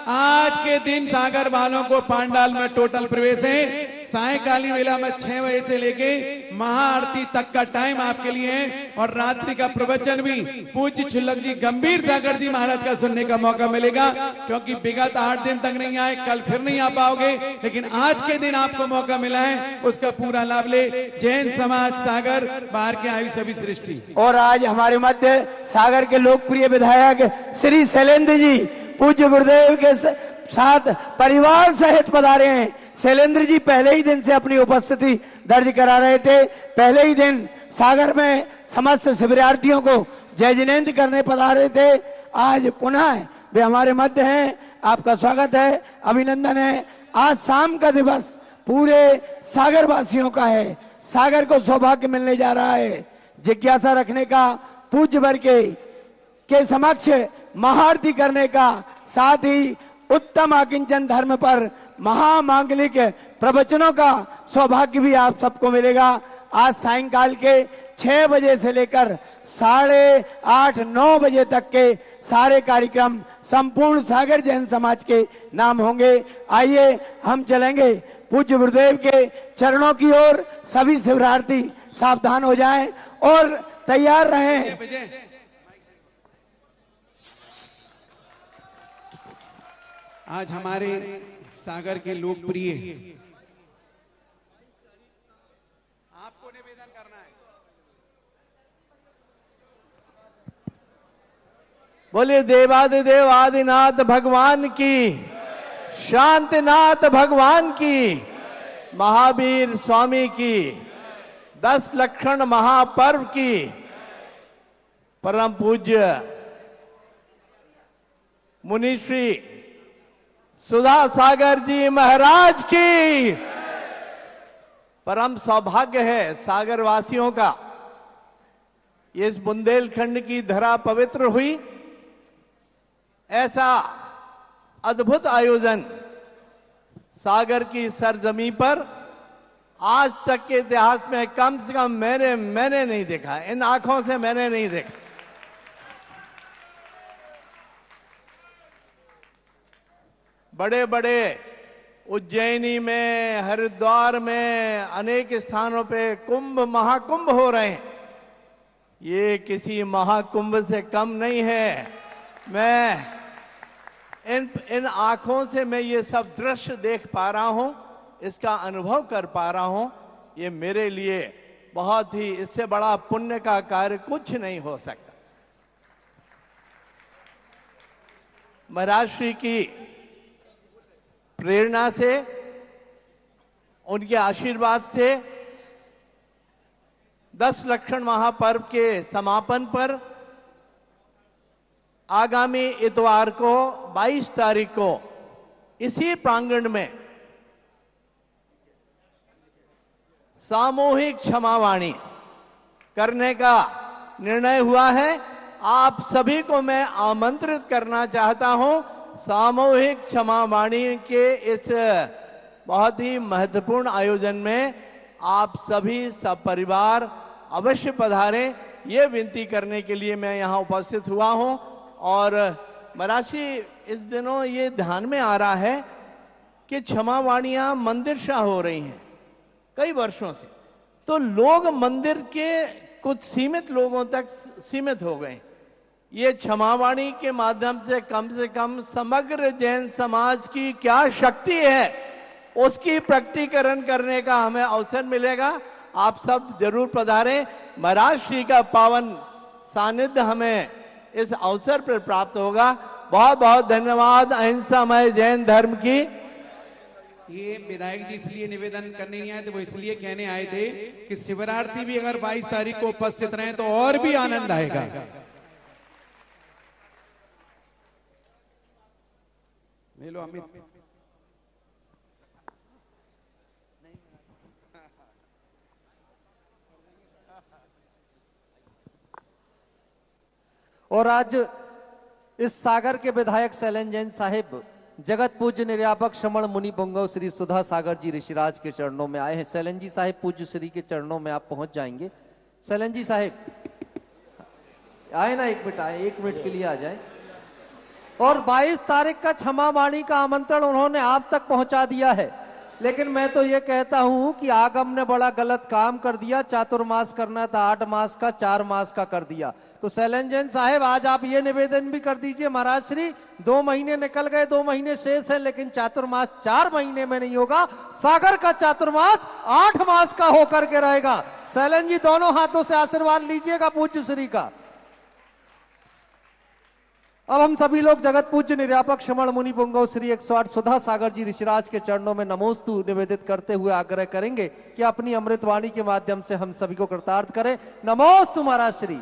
आज के दिन सागर वालों को पंडाल में टोटल प्रवेश है। सायकालीन वेला में 6 बजे से लेके महाआरती तक का टाइम आपके लिए है और रात्रि का प्रवचन भी पूज्य छुल्लक जी गंभीर सागर जी महाराज का सुनने का मौका मिलेगा, क्योंकि विगत 8 दिन तक नहीं आए, कल फिर नहीं आ पाओगे, लेकिन आज के दिन आपको मौका मिला है, उसका पूरा लाभ ले। जैन समाज सागर, बाहर के आयु सभी सृष्टि। और आज हमारे मध्य सागर के लोकप्रिय विधायक श्री शैलेंद्र जी पूज्य गुरुदेव के साथ परिवार सहित पधारे हैं। शैलेंद्र जी पहले ही दिन से अपनी उपस्थिति दर्ज करा रहे थे। पहले ही दिन सागर में समस्त शिविरार्थियों को जय जिनेन्द्र करने पधारे थे। आज पुनः वे हमारे मध्य हैं। आपका स्वागत है, अभिनंदन है। आज शाम का दिवस पूरे सागर वासियों का है। सागर को सौभाग्य मिलने जा रहा है जिज्ञासा रखने का, पूज्य वर्ग के समक्ष महाआरती करने का, साथ ही उत्तम आकिंचन धर्म पर महामांगलिक प्रवचनों का सौभाग्य भी आप सबको मिलेगा। आज सायंकाल के 6 बजे से लेकर 8:30-9 बजे तक के सारे कार्यक्रम संपूर्ण सागर जैन समाज के नाम होंगे। आइए हम चलेंगे पूज्य गुरुदेव के चरणों की ओर। सभी शिवरार्थी सावधान हो जाएं और तैयार रहें। आज हमारे सागर के लोकप्रिय, आपको निवेदन करना है। बोलिए देवादिदेव आदिनाथ भगवान की, शांतिनाथ भगवान की, महावीर स्वामी की, 10 लक्षण महापर्व की, परम पूज्य मुनिश्री सुधा सागर जी महाराज की। परम सौभाग्य है सागर वासियों का, इस बुंदेलखंड की धरा पवित्र हुई। ऐसा अद्भुत आयोजन सागर की सरजमी पर आज तक के इतिहास में कम से कम मैंने नहीं देखा, इन आंखों से मैंने नहीं देखा। बड़े बड़े उज्जैनी में, हरिद्वार में, अनेक स्थानों पे कुंभ महाकुंभ हो रहे हैं। ये किसी महाकुंभ से कम नहीं है। मैं इन आंखों से मैं ये सब दृश्य देख पा रहा हूं, इसका अनुभव कर पा रहा हूं। ये मेरे लिए बहुत ही, इससे बड़ा पुण्य का कार्य कुछ नहीं हो सकता। महाराज श्री की प्रेरणा से, उनके आशीर्वाद से 10 लक्षण महापर्व के समापन पर आगामी इतवार को 22 तारीख को इसी प्रांगण में सामूहिक क्षमावाणी करने का निर्णय हुआ है। आप सभी को मैं आमंत्रित करना चाहता हूं सामूहिक क्षमावाणी के इस बहुत ही महत्वपूर्ण आयोजन में आप सभी सपरिवार अवश्य पधारें, ये विनती करने के लिए मैं यहाँ उपस्थित हुआ हूँ। और महाराज इस दिनों ये ध्यान में आ रहा है कि क्षमावाणियाँ मंदिर शाह हो रही हैं कई वर्षों से, तो लोग मंदिर के कुछ सीमित लोगों तक सीमित हो गए। ये क्षमावाणी के माध्यम से कम समग्र जैन समाज की क्या शक्ति है उसकी प्रकटीकरण करने का हमें अवसर मिलेगा। आप सब जरूर पधारें। महाराज श्री का पावन सानिध्य हमें इस अवसर पर प्राप्त होगा। बहुत बहुत धन्यवाद। अहिंसामय जैन धर्म की ये विधायक जी इसलिए निवेदन करने नहीं आए थे, वो इसलिए कहने आए थे कि शिवरार्थी भी अगर 22 तारीख को उपस्थित रहे तो और भी आनंद आएगा। ले लो अमित। और आज इस सागर के विधायक शैलेंद्र जैन साहिब जगत पूज्य निर्यापक श्रमण मुनि पुंगव श्री सुधा सागर जी ऋषिराज के चरणों में आए हैं। शैलेंद्र जी साहिब पूज्य श्री के चरणों में आप पहुंच जाएंगे। शैलेंद्र जी साहिब आए ना, एक मिनट आए, 1 मिनट के लिए आ जाए। और 22 तारीख का क्षमा वाणी का आमंत्रण उन्होंने आप तक पहुंचा दिया है, लेकिन मैं तो ये कहता हूं कि आगम ने बड़ा गलत काम कर दिया। चातुर्मास करना था 8 मास का, 4 मास का कर दिया। तो शैलेंद्र जैन साहब आज आप ये निवेदन भी कर दीजिए, महाराज श्री 2 महीने निकल गए, 2 महीने शेष है, लेकिन चातुर्मास 4 महीने में नहीं होगा। सागर का चातुर्मास 8 मास का होकर के रहेगा। शैलेंद्र जी दोनों हाथों से आशीर्वाद लीजिएगा पूज्य श्री का। अब हम सभी लोग जगत पूज्य निर्यापक श्रमण मुनि पुंगव श्री 108 सुधा सागर जी ऋषिराज के चरणों में नमोस्तु निवेदित करते हुए आग्रह करेंगे कि अपनी अमृतवाणी के माध्यम से हम सभी को कृतार्थ करें। नमोस्तु महाराज श्री।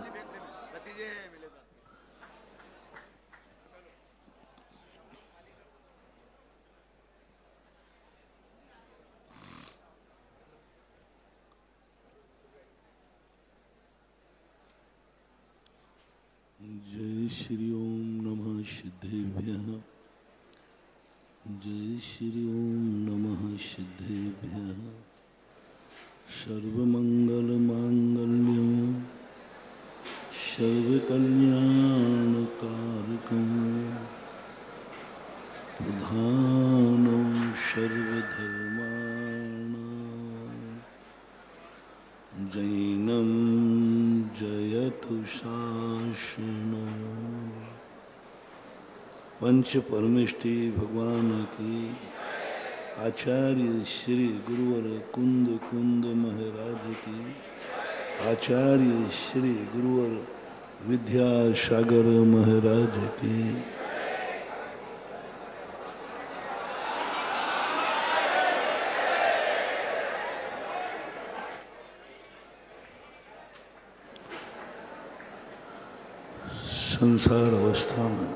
जय श्री ओम नमः सिद्धेभ्यः। जय श्री ओम नमः सिद्धेभ्यः। सर्वमंगल मांगल्यं सर्वकल्याणकारकं प्रधानं सर्वधर्माणां जैनं जयतु शासनो। पंच परमेष्टि भगवान की, आचार्य श्री गुरुवर कुंद कुंद महाराज की, आचार्य श्री गुरुवर विद्यासागर महाराज की। संसार अवस्था में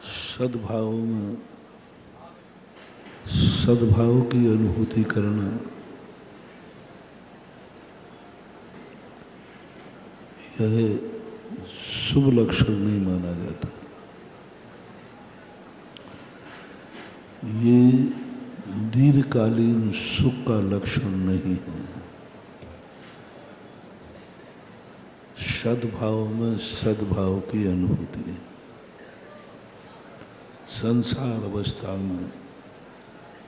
सद्भाव में सद्भाव की अनुभूति करना यह शुभ लक्षण नहीं माना जाता। ये दीर्घकालीन सुख का लक्षण नहीं है। सद्भाव में सद्भाव की अनुभूति, संसार अवस्था में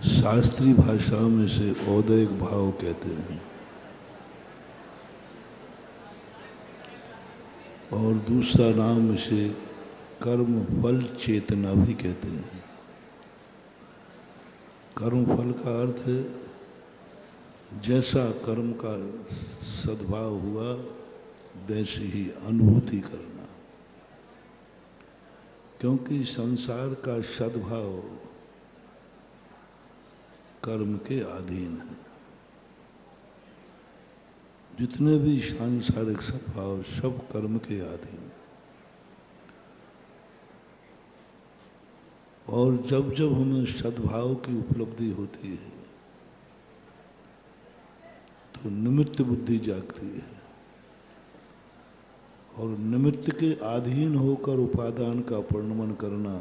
शास्त्रीय भाषा में से औदैक भाव कहते हैं और दूसरा नाम से कर्म फल चेतना भी कहते हैं। कर्म फल का अर्थ है जैसा कर्म का सद्भाव हुआ वैसे ही अनुभूति करना, क्योंकि संसार का सद्भाव कर्म के अधीन है। जितने भी सांसारिक सद्भाव सब कर्म के अधीन। और जब जब हमें सद्भाव की उपलब्धि होती है तो निमित्त बुद्धि जागती है और निमित्त के अधीन होकर उपादान का परिणमन करना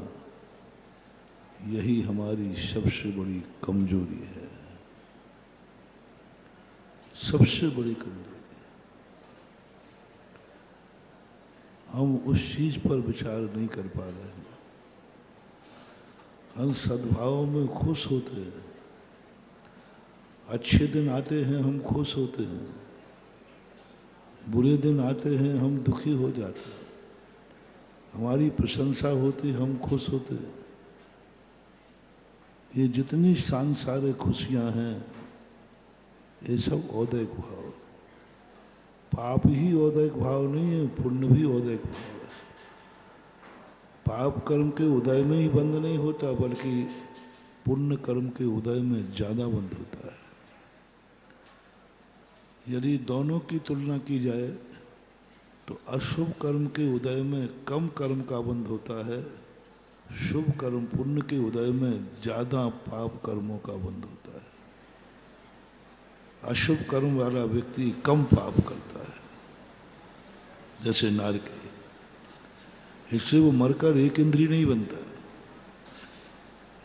यही हमारी सबसे बड़ी कमजोरी है। सबसे बड़ी कमजोरी। हम उस चीज पर विचार नहीं कर पा रहे हैं। हम सद्भाव में खुश होते हैं, अच्छे दिन आते हैं हम खुश होते हैं, बुरे दिन आते हैं हम दुखी हो जाते हैं, हमारी प्रशंसा होती हम खुश होते हैं। ये जितनी सांसारिक खुशियां हैं ये सब औदैक भाव। पाप ही औदैक भाव नहीं है, पुण्य भी औदैक भाव है। पाप कर्म के उदय में ही बंद नहीं होता, बल्कि पुण्य कर्म के उदय में ज्यादा बंद होता है। यदि दोनों की तुलना की जाए तो अशुभ कर्म के उदय में कम कर्म का बंध होता है, शुभ कर्म पुण्य के उदय में ज्यादा पाप कर्मों का बंध होता है। अशुभ कर्म वाला व्यक्ति कम पाप करता है, जैसे नारकी, इससे वो मरकर एक इंद्री नहीं बनता।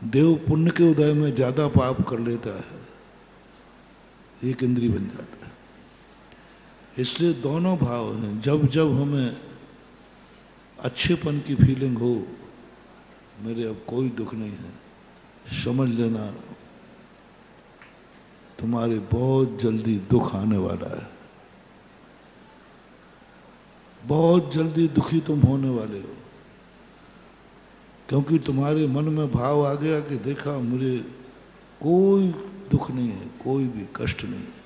देव पुण्य के उदय में ज्यादा पाप कर लेता है, एक इंद्री बन जाता है। इसलिए दोनों भाव हैं। जब जब हमें अच्छेपन की फीलिंग हो, मेरे अब कोई दुख नहीं है, समझ लेना तुम्हारे बहुत जल्दी दुख आने वाला है, बहुत जल्दी दुखी तुम होने वाले हो, क्योंकि तुम्हारे मन में भाव आ गया कि देखा मुझे कोई दुख नहीं है, कोई भी कष्ट नहीं है,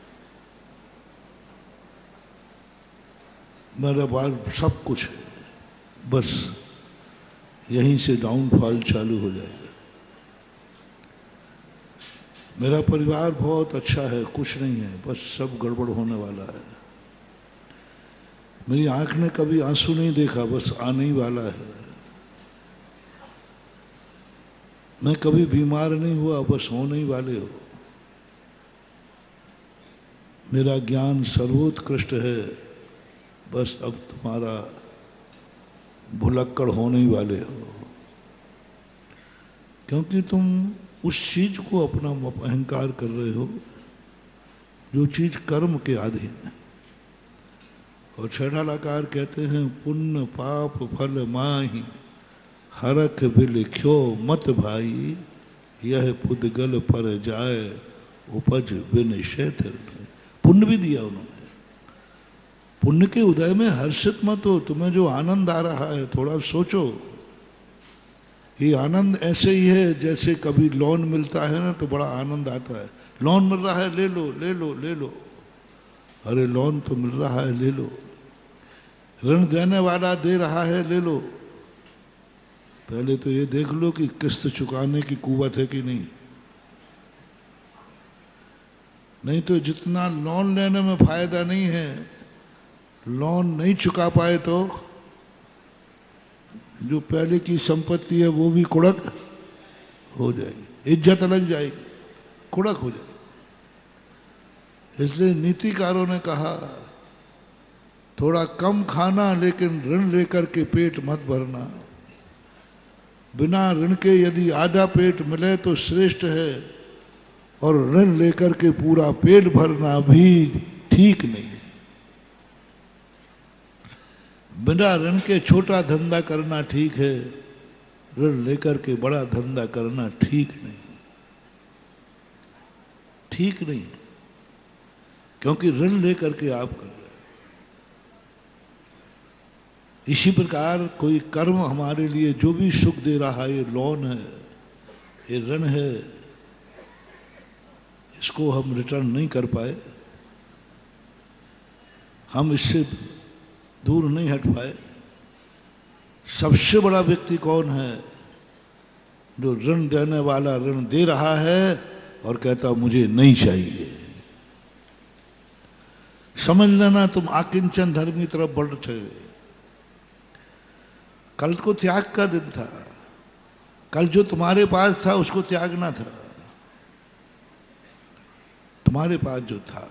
मेरे पास सब कुछ है, बस यहीं से डाउनफॉल चालू हो जाएगा। मेरा परिवार बहुत अच्छा है, कुछ नहीं है, बस सब गड़बड़ होने वाला है। मेरी आंख ने कभी आंसू नहीं देखा, बस आने ही वाला है। मैं कभी बीमार नहीं हुआ, बस होने ही वाले हो। मेरा ज्ञान सर्वोत्कृष्ट है, बस अब तुम्हारा भुलक्कड़ होने ही वाले हो, क्योंकि तुम उस चीज को अपना अहंकार कर रहे हो जो चीज कर्म के अधीन है। और छठालाकार कहते हैं, पुण्य पाप फल माही हरख बिलिख्यो मत भाई, यह पुद्गल पर जाए उपज बिन क्षेत्र। पुण्य भी दिया उन्होंने। पुण्य के उदय में हर्षित मत हो, तुम्हें जो आनंद आ रहा है थोड़ा सोचो। ये आनंद ऐसे ही है जैसे कभी लोन मिलता है ना तो बड़ा आनंद आता है। लोन मिल रहा है, ले लो ले लो ले लो। अरे लोन तो मिल रहा है, ले लो। ऋण देने वाला दे रहा है, ले लो। पहले तो ये देख लो कि किस्त चुकाने की कुवत है कि नहीं। नहीं तो जितना लोन लेने में फायदा नहीं है, लोन नहीं चुका पाए तो जो पहले की संपत्ति है वो भी कुड़क हो जाएगी, इज्जत लग जाएगी, कुड़क हो जाएगी। इसलिए नीतिकारों ने कहा, थोड़ा कम खाना लेकिन ऋण लेकर के पेट मत भरना। बिना ऋण के यदि आधा पेट मिले तो श्रेष्ठ है, और ऋण लेकर के पूरा पेट भरना भी ठीक नहीं है। बिना ऋण के छोटा धंधा करना ठीक है, ऋण लेकर के बड़ा धंधा करना ठीक नहीं, ठीक नहीं, क्योंकि ऋण लेकर के आप कर रहे हैं। इसी प्रकार कोई कर्म हमारे लिए जो भी सुख दे रहा है, ये लोन है, ये ऋण है, इसको हम रिटर्न नहीं कर पाए, हम इससे दूर नहीं हट पाए। सबसे बड़ा व्यक्ति कौन है? जो ऋण देने वाला ऋण दे रहा है और कहता मुझे नहीं चाहिए। समझ लेना तुम आकिंचन धर्म की तरफ बढ़ रहे। कल को त्याग का दिन था। कल जो तुम्हारे पास था उसको त्यागना था। तुम्हारे पास जो था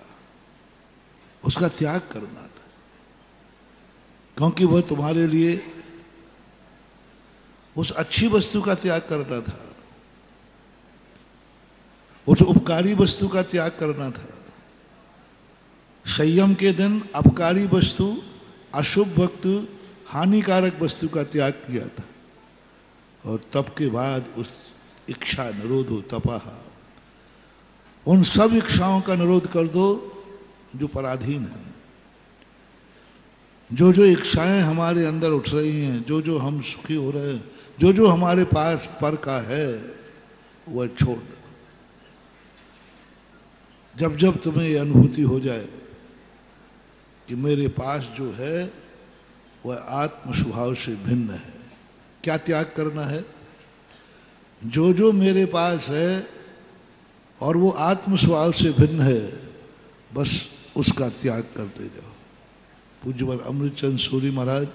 उसका त्याग करना था, क्योंकि वह तुम्हारे लिए उस अच्छी वस्तु का त्याग करना था, उस उपकारी वस्तु का त्याग करना था। संयम के दिन अपकारी वस्तु, अशुभ वस्तु, हानिकारक वस्तु का त्याग किया था, और तप के बाद उस इच्छा निरोधो तपाहा, उन सब इच्छाओं का निरोध कर दो जो पराधीन है। जो जो इच्छाएं हमारे अंदर उठ रही हैं, जो जो हम सुखी हो रहे हैं, जो जो हमारे पास पर का है, वह छोड़ दो। जब जब तुम्हें यह अनुभूति हो जाए कि मेरे पास जो है वह आत्म स्वभाव से भिन्न है, क्या त्याग करना है? जो जो मेरे पास है और वो आत्म स्वभाव से भिन्न है, बस उसका त्याग करते जाओ। पूज्यवर अमृतचंद सूरी महाराज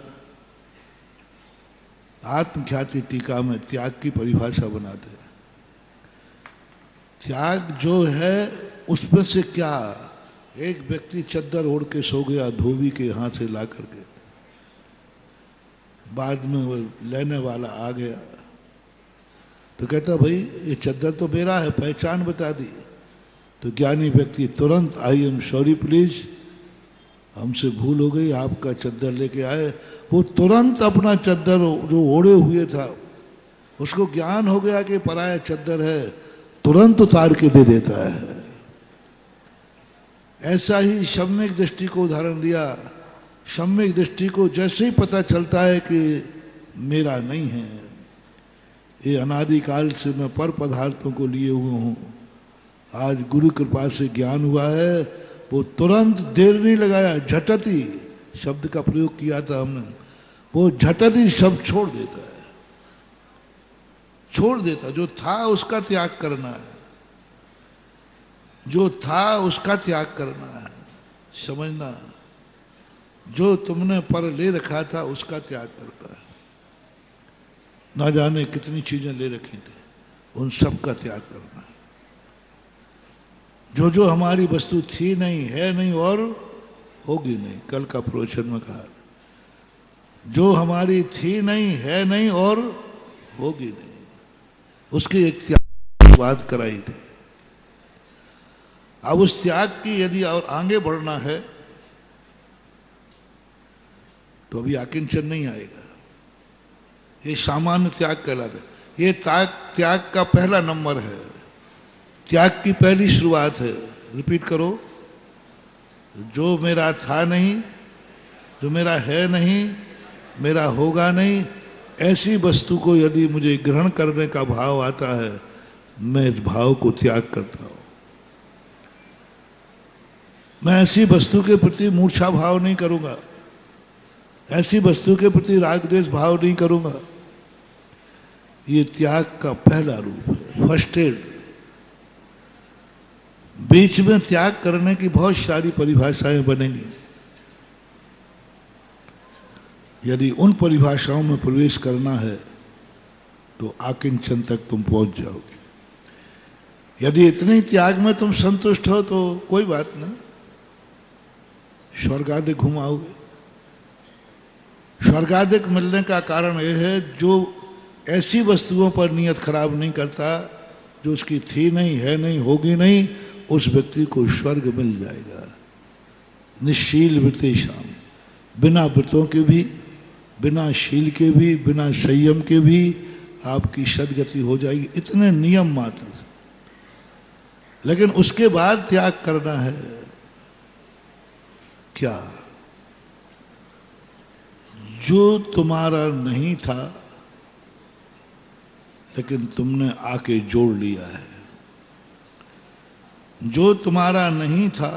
आत्मख्याति टीका में त्याग की परिभाषा बनाते हैं। त्याग जो है उसमें से क्या, एक व्यक्ति चद्दर ओढ़ के सो गया धोबी के हाथ से ला करके, बाद में वो लेने वाला आ गया तो कहता भाई ये चद्दर तो मेरा है, पहचान बता दी। तो ज्ञानी व्यक्ति तुरंत आई एम सॉरी प्लीज, हमसे भूल हो गई, आपका चद्दर लेके आए। वो तुरंत अपना चद्दर जो ओढ़े हुए था उसको ज्ञान हो गया कि पराया चद्दर है, तुरंत उतार के दे देता है। ऐसा ही सम्यक दृष्टि को उदाहरण दिया। सम्यक दृष्टि को जैसे ही पता चलता है कि मेरा नहीं है, ये अनादिकाल से मैं पर पदार्थों को लिए हुआ हूँ, आज गुरु कृपा से ज्ञान हुआ है, वो तुरंत देर नहीं लगाया, झटती शब्द का प्रयोग किया था हमने, वो झटती शब्द छोड़ देता है, छोड़ देता। जो था उसका त्याग करना है, जो था उसका त्याग करना है, समझना। जो तुमने पर ले रखा था उसका त्याग करना है। ना जाने कितनी चीजें ले रखी थी, उन सब का त्याग करना है। जो जो हमारी वस्तु थी नहीं, है नहीं और होगी नहीं, कल का प्रवचन में कहा, जो हमारी थी नहीं, है नहीं और होगी नहीं, उसकी एक त्याग की बात कराई थी। अब उस त्याग की यदि और आगे बढ़ना है तो अभी आकिंचन नहीं आएगा, ये सामान्य त्याग कहलाता है। ये त्याग का पहला नंबर है, त्याग की पहली शुरुआत है। रिपीट करो, जो मेरा था नहीं, जो मेरा है नहीं, मेरा होगा नहीं, ऐसी वस्तु को यदि मुझे ग्रहण करने का भाव आता है, मैं इस भाव को त्याग करता हूं। मैं ऐसी वस्तु के प्रति मूर्छा भाव नहीं करूंगा, ऐसी वस्तु के प्रति राग द्वेष भाव नहीं करूंगा। ये त्याग का पहला रूप है, फर्स्ट एड। बीच में त्याग करने की बहुत सारी परिभाषाएं बनेंगी। यदि उन परिभाषाओं में प्रवेश करना है तो आकिंचन तक तुम पहुंच जाओगे। यदि इतने त्याग में तुम संतुष्ट हो तो कोई बात ना, स्वर्गाधिक घुमाओगे। स्वर्गाधिक मिलने का कारण यह है जो ऐसी वस्तुओं पर नियत खराब नहीं करता, जो उसकी थी नहीं, है नहीं, होगी नहीं, उस व्यक्ति को स्वर्ग मिल जाएगा। निश्शील वृत्तेषाम, बिना व्रतों के भी, बिना शील के भी, बिना संयम के भी आपकी सदगति हो जाएगी, इतने नियम मात्र। लेकिन उसके बाद त्याग करना है क्या? जो तुम्हारा नहीं था लेकिन तुमने आके जोड़ लिया है। जो तुम्हारा नहीं था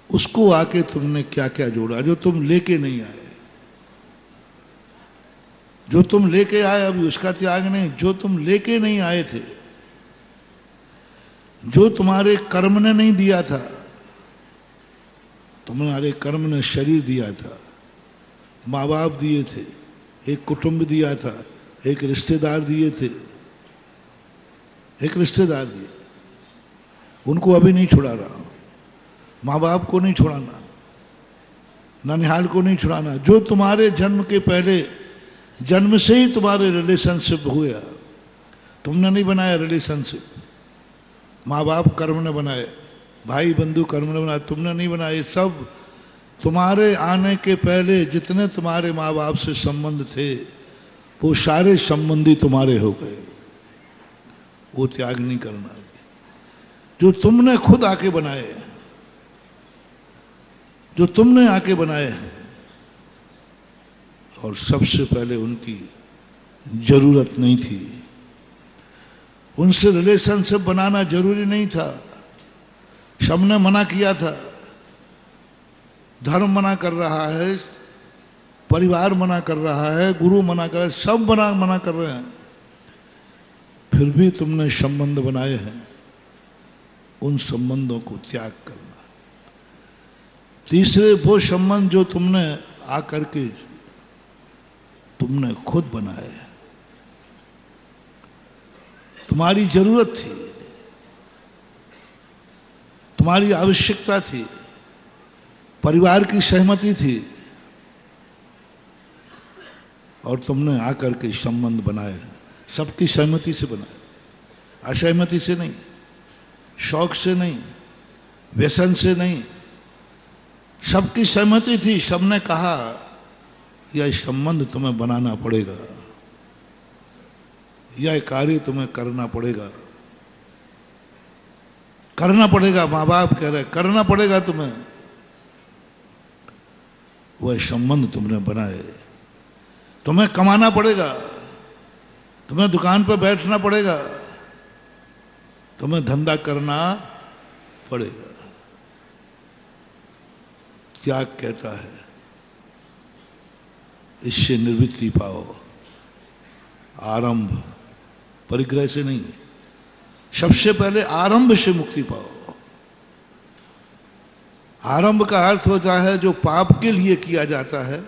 उसको आके तुमने क्या क्या जोड़ा, जो तुम लेके नहीं आए। जो तुम लेके आए अभी उसका त्याग नहीं, जो तुम लेके नहीं आए थे, जो तुम्हारे कर्म ने नहीं दिया था। तुम्हारे कर्म ने शरीर दिया था, माँ बाप दिए थे, एक कुटुंब दिया था, एक रिश्तेदार दिए थे, एक रिश्तेदार दिए, उनको अभी नहीं छुड़ा रहा। माँ बाप को नहीं छुड़ाना, ननिहाल को नहीं छुड़ाना। जो तुम्हारे जन्म के पहले, जन्म से ही तुम्हारे रिलेशनशिप हुआ, तुमने नहीं बनाया रिलेशनशिप। माँ बाप कर्म ने बनाए, भाई बंधु कर्म ने बनाए, तुमने नहीं बनाए। सब तुम्हारे आने के पहले जितने तुम्हारे माँ बाप से संबंध थे वो सारे संबंधी तुम्हारे हो गए। वो त्याग नहीं करना। जो तुमने खुद आके बनाए, जो तुमने आके बनाए हैं, और सबसे पहले उनकी जरूरत नहीं थी, उनसे रिलेशनशिप बनाना जरूरी नहीं था। सबने मना किया था, धर्म मना कर रहा है, परिवार मना कर रहा है, गुरु मना कर रहा है, सब मना कर रहे हैं, फिर भी तुमने संबंध बनाए हैं, उन संबंधों को त्याग करना। तीसरे वो संबंध जो तुमने आकर के तुमने खुद बनाए, तुम्हारी जरूरत थी, तुम्हारी आवश्यकता थी, परिवार की सहमति थी, और तुमने आकर के संबंध बनाए हैं। सबकी सहमति से बनाए, असहमति से नहीं, शौक से नहीं, व्यसन से नहीं, सबकी सहमति थी। सबने कहा यह संबंध तुम्हें बनाना पड़ेगा, यह कार्य तुम्हें करना पड़ेगा, करना पड़ेगा। माँ बाप कह रहे करना पड़ेगा तुम्हें, वह संबंध तुमने बनाए। तुम्हें कमाना पड़ेगा, तुम्हें दुकान पर बैठना पड़ेगा, तुम्हें धंधा करना पड़ेगा। त्याग कहता है इससे निवृत्ति पाओ, आरंभ, परिग्रह से नहीं, सबसे पहले आरंभ से मुक्ति पाओ। आरंभ का अर्थ होता है जो पाप के लिए किया जाता है,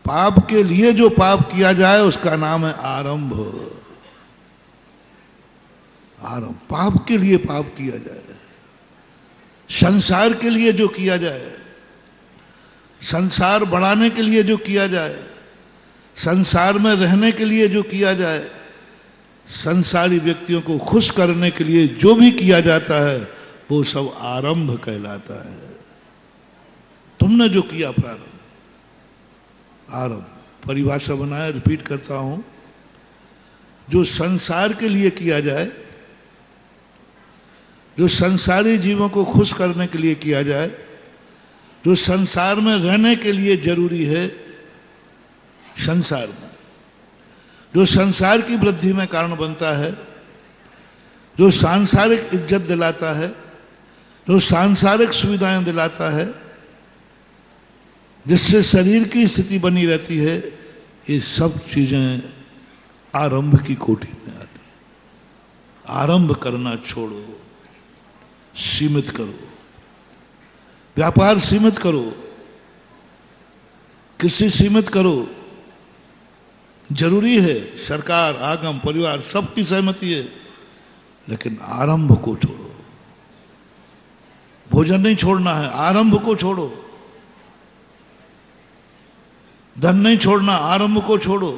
पाप के लिए जो पाप किया जाए उसका नाम है आरंभ। आरंभ, पाप के लिए पाप किया जाए, संसार के लिए जो किया जाए, संसार बढ़ाने के लिए जो किया जाए, संसार में रहने के लिए जो किया जाए, संसारी व्यक्तियों को खुश करने के लिए जो भी किया जाता है वो सब आरंभ कहलाता है। तुमने जो किया प्रारंभ, आरंभ। परिभाषा बनाया, रिपीट करता हूं, जो संसार के लिए किया जाए, जो संसारी जीवों को खुश करने के लिए किया जाए, जो संसार में रहने के लिए जरूरी है, संसार में जो संसार की वृद्धि में कारण बनता है, जो सांसारिक इज्जत दिलाता है, जो सांसारिक सुविधाएं दिलाता है, जिससे शरीर की स्थिति बनी रहती है, ये सब चीजें आरंभ की कोटि में आती है। आरंभ करना छोड़ो, सीमित करो, व्यापार सीमित करो, कृषि सीमित करो। जरूरी है, सरकार, आगम, परिवार सबकी सहमति है, लेकिन आरंभ को छोड़ो। भोजन नहीं छोड़ना है, आरंभ को छोड़ो। धन नहीं छोड़ना, आरंभ को छोड़ो।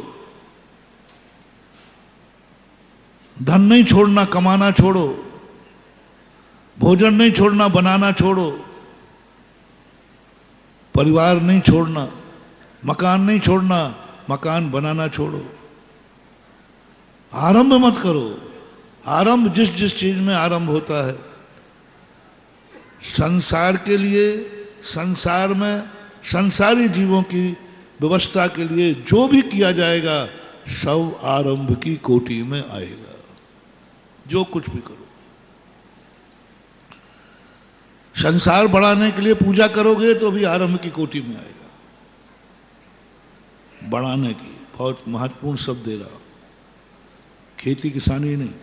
धन नहीं छोड़ना, कमाना छोड़ो। भोजन नहीं छोड़ना, बनाना छोड़ो। परिवार नहीं छोड़ना, मकान नहीं छोड़ना, मकान बनाना छोड़ो। आरंभ मत करो। आरंभ जिस जिस चीज में आरंभ होता है, संसार के लिए, संसार में संसारी जीवों की व्यवस्था के लिए जो भी किया जाएगा सब आरंभ की कोटि में आएगा। जो कुछ भी करो, संसार बढ़ाने के लिए पूजा करोगे तो भी आरंभ की कोटि में आएगा। बढ़ाने की बहुत महत्वपूर्ण शब्द दे रहा हूं, खेती किसानी नहीं।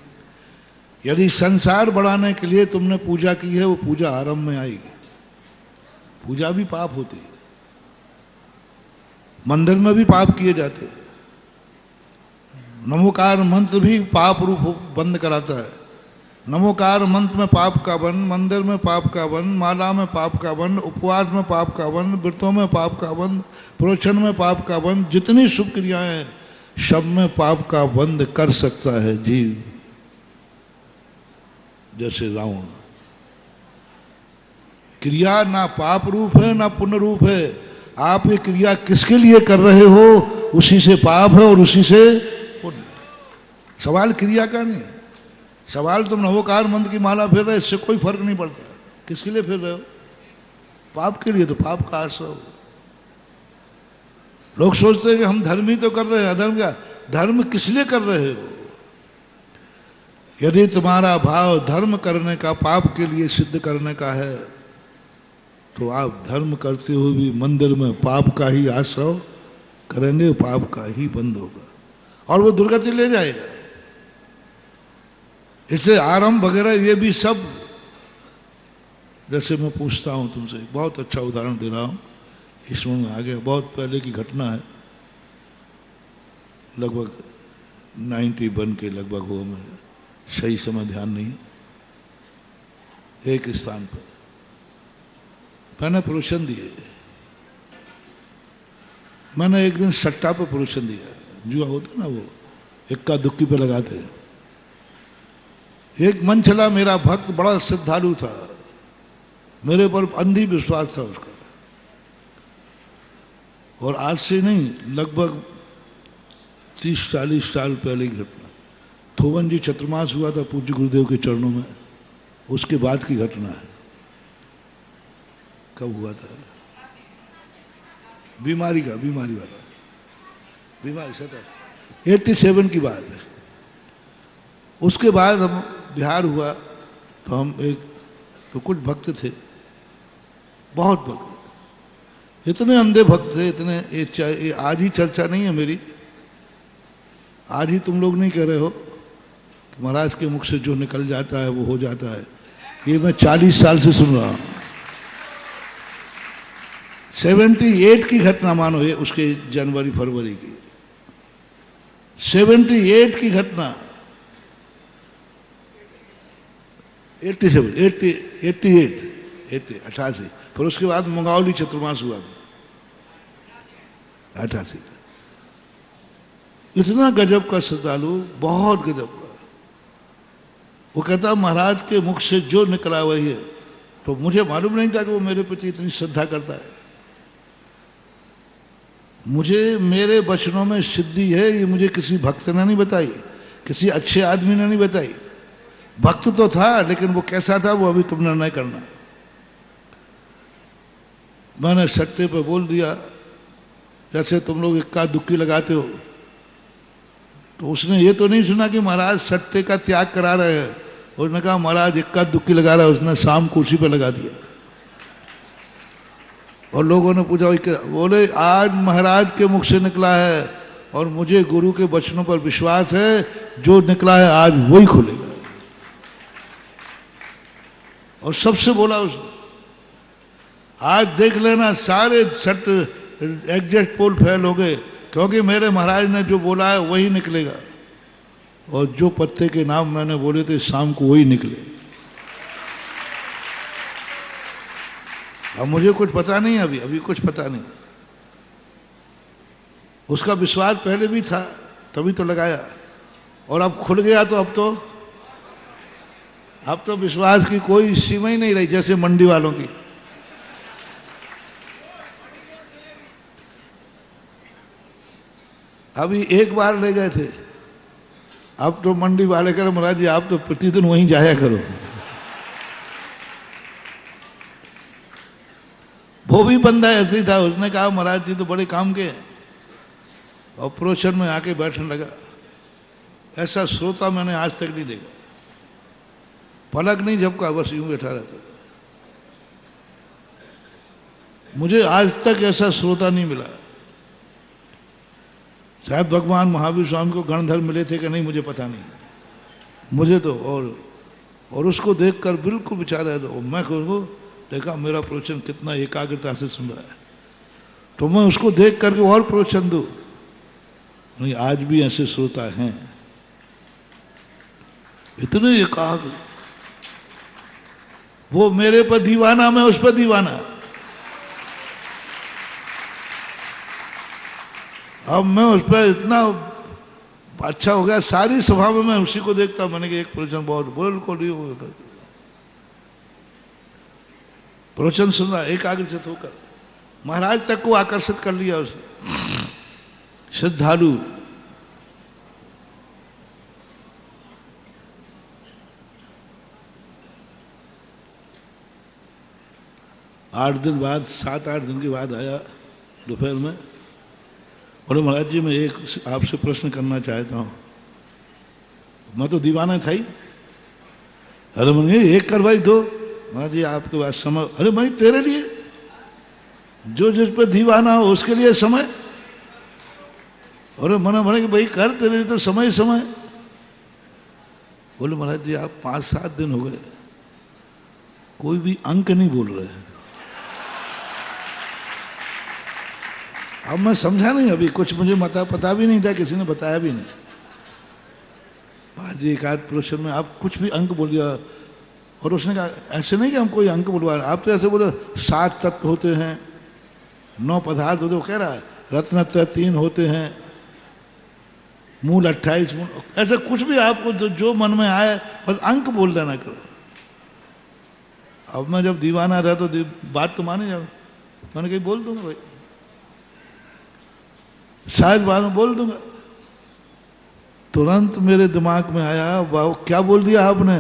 यदि संसार बढ़ाने के लिए तुमने पूजा की है, वो पूजा आरंभ में आएगी। पूजा भी पाप होती है, मंदिर में भी पाप किए जाते हैं। नमोकार मंत्र भी पाप रूप बंद कराता है। नमोकार मंत्र में पाप का वन, मंदिर में पाप का वन, माला में पाप का वन, उपवास में पाप का वन, व्रतों में पाप का वन, प्रोचन में पाप का वन, जितनी शुभ क्रियाएं हैं सब में पाप का बंद कर सकता है जीव। जैसे रावण, क्रिया ना पाप रूप है ना पुण्य रूप है। आप ये क्रिया किसके लिए कर रहे हो, उसी से पाप है और उसी से पुण्य। सवाल क्रिया का नहीं है, सवाल तुम नवोकार मंत्र की माला फिर रहे, इससे कोई फर्क नहीं पड़ता। किसके लिए फिर रहे हो? पाप के लिए, तो पाप का आश्रय होगा। लोग सोचते हैं कि हम धर्म ही तो कर रहे हैं, अधर्म क्या? धर्म किस लिए कर रहे हो? यदि तुम्हारा भाव धर्म करने का, पाप के लिए सिद्ध करने का है, तो आप धर्म करते हुए भी मंदिर में पाप का ही आश्रय करेंगे पाप का ही बंद होगा और वो दुर्गति ले जाएगा। इसलिए आरंभ वगैरह ये भी सब, जैसे मैं पूछता हूं तुमसे, एक बहुत अच्छा उदाहरण दे रहा हूं, इसमें में आ गया, बहुत पहले की घटना है, लगभग 91 के लगभग हो, मैं सही समय ध्यान नहीं। एक स्थान पर मैंने प्रवचन दिए, मैंने एक दिन सट्टा पे प्रवचन दिया, जुआ होता ना वो इक्का दुक्की पे लगाते हैं। एक मन चला, मेरा भक्त बड़ा श्रद्धालु था, मेरे पर अंधी विश्वास था उसका, और आज से नहीं लगभग 30-40 साल पहले की घटना। थोवन जी चतुर्मास हुआ था पूज्य गुरुदेव के चरणों में, उसके बाद की घटना है। कब हुआ था? बीमारी वाला 87 की बात है। उसके बाद हम बिहार हुआ तो हम तो कुछ भक्त थे, बहुत भक्त, इतने अंधे भक्त थे, इतने ये आज ही चर्चा नहीं है मेरी, आज ही तुम लोग नहीं कह रहे हो कि महाराज के मुख से जो निकल जाता है वो हो जाता है। ये मैं 40 साल से सुन रहा हूं। 78 की घटना मानो, ये उसके जनवरी फरवरी की 78 की घटना, 88, फिर उसके बाद मंगावली चतुर्मास हुआ था 88। इतना गजब का श्रद्धालु, बहुत गजब का। वो कहता महाराज के मुख से जो निकला वही है। तो मुझे मालूम नहीं था कि वो मेरे प्रति इतनी श्रद्धा करता है। मुझे मेरे वचनों में सिद्धि है, ये मुझे किसी भक्त ने नहीं बताई, किसी अच्छे आदमी ने नहीं बताई। भक्त तो था, लेकिन वो कैसा था वो अभी तुम निर्णय करना। मैंने सट्टे पे बोल दिया, जैसे तुम लोग इक्का दुक्की लगाते हो, तो उसने ये तो नहीं सुना कि महाराज सट्टे का त्याग करा रहे हैं। उसने कहा महाराज इक्का दुक्की लगा रहा है, उसने शाम कुर्सी पे लगा दिया। और लोगों ने पूछा, बोले आज महाराज के मुख से निकला है और मुझे गुरु के वचनों पर विश्वास है, जो निकला है आज वही खुलेगा। और सबसे बोला उसने, आज देख लेना सारे सट एग्जैक्ट पोल फेल हो गए, क्योंकि मेरे महाराज ने जो बोला है वही निकलेगा। और जो पत्ते के नाम मैंने बोले थे शाम को वही निकले। अब मुझे कुछ पता नहीं, अभी कुछ पता नहीं। उसका विश्वास पहले भी था, तभी तो लगाया, और अब खुल गया। तो अब तो विश्वास की कोई सीमा ही नहीं रही, जैसे मंडी वालों की। अभी एक बार ले गए थे, अब तो मंडी वाले कह रहे महाराज जी आप तो प्रतिदिन वहीं जाया करो। वो भी बंदा ऐसे ही था, उसने कहा महाराज जी तो बड़े काम के, और प्रवचन में आके बैठने लगा। ऐसा श्रोता मैंने आज तक नहीं देखा, पलक नहीं झपका, बस यूं बैठा रहता था। मुझे आज तक ऐसा श्रोता नहीं मिला। शायद भगवान महावीर स्वामी को गणधर मिले थे कि नहीं मुझे पता नहीं, मुझे तो और उसको देखकर बिल्कुल बेचारा, तो मैं उसको देखा मेरा प्रवचन कितना एकाग्रता से सुन रहा है, तो मैं उसको देख करके और प्रवचन दूं। नहीं, आज भी ऐसे श्रोता हैं, इतने एकाग्र। वो मेरे पर दीवाना, मैं उस पर दीवाना। अब मैं उस पर इतना अच्छा हो गया, सारी सभा में मैं उसी को देखता। मैंने कहा एक प्रवचन बहुत बिल्कुल नहीं होगा, प्रवचन सुनना एकाग्रचित होकर, महाराज तक को आकर्षित कर लिया उसने। श्रद्धालु। आठ दिन बाद, 7-8 दिन के बाद आया दोपहर में, बोले महाराज जी मैं एक आपसे प्रश्न करना चाहता हूं। मैं तो दीवाना था ही। अरे मैंने एक कर भाई, दो। महाराज जी आपके पास समय? अरे भाई तेरे लिए, जो जिस पर दीवाना हो उसके लिए समय। और मना मना कि भाई कर तेरे तो समय समय। बोले महाराज जी आप 5-7 दिन हो गए कोई भी अंक नहीं बोल रहे। अब मैं समझा नहीं, अभी कुछ मुझे पता भी नहीं था, किसी ने बताया भी नहीं। महाराज जी एक आध प्रश्न में आप कुछ भी अंक बोल दिया। और उसने कहा ऐसे नहीं कि हम कोई अंक बुलवा रहे, आप तो ऐसे बोले 7 तत्व होते हैं, 9 पदार्थ होते, वो कह रहा है रत्न 3 होते हैं, मूल 28 मूल, ऐसा कुछ भी आपको जो मन में आए बस अंक बोल देना करो। अब मैं जब दीवाना था तो बात तो मानी जाओ, मैंने कहीं बोल दूंगा भाई, शायद बाद में बोल दूंगा। तुरंत मेरे दिमाग में आया वाह क्या बोल दिया आपने।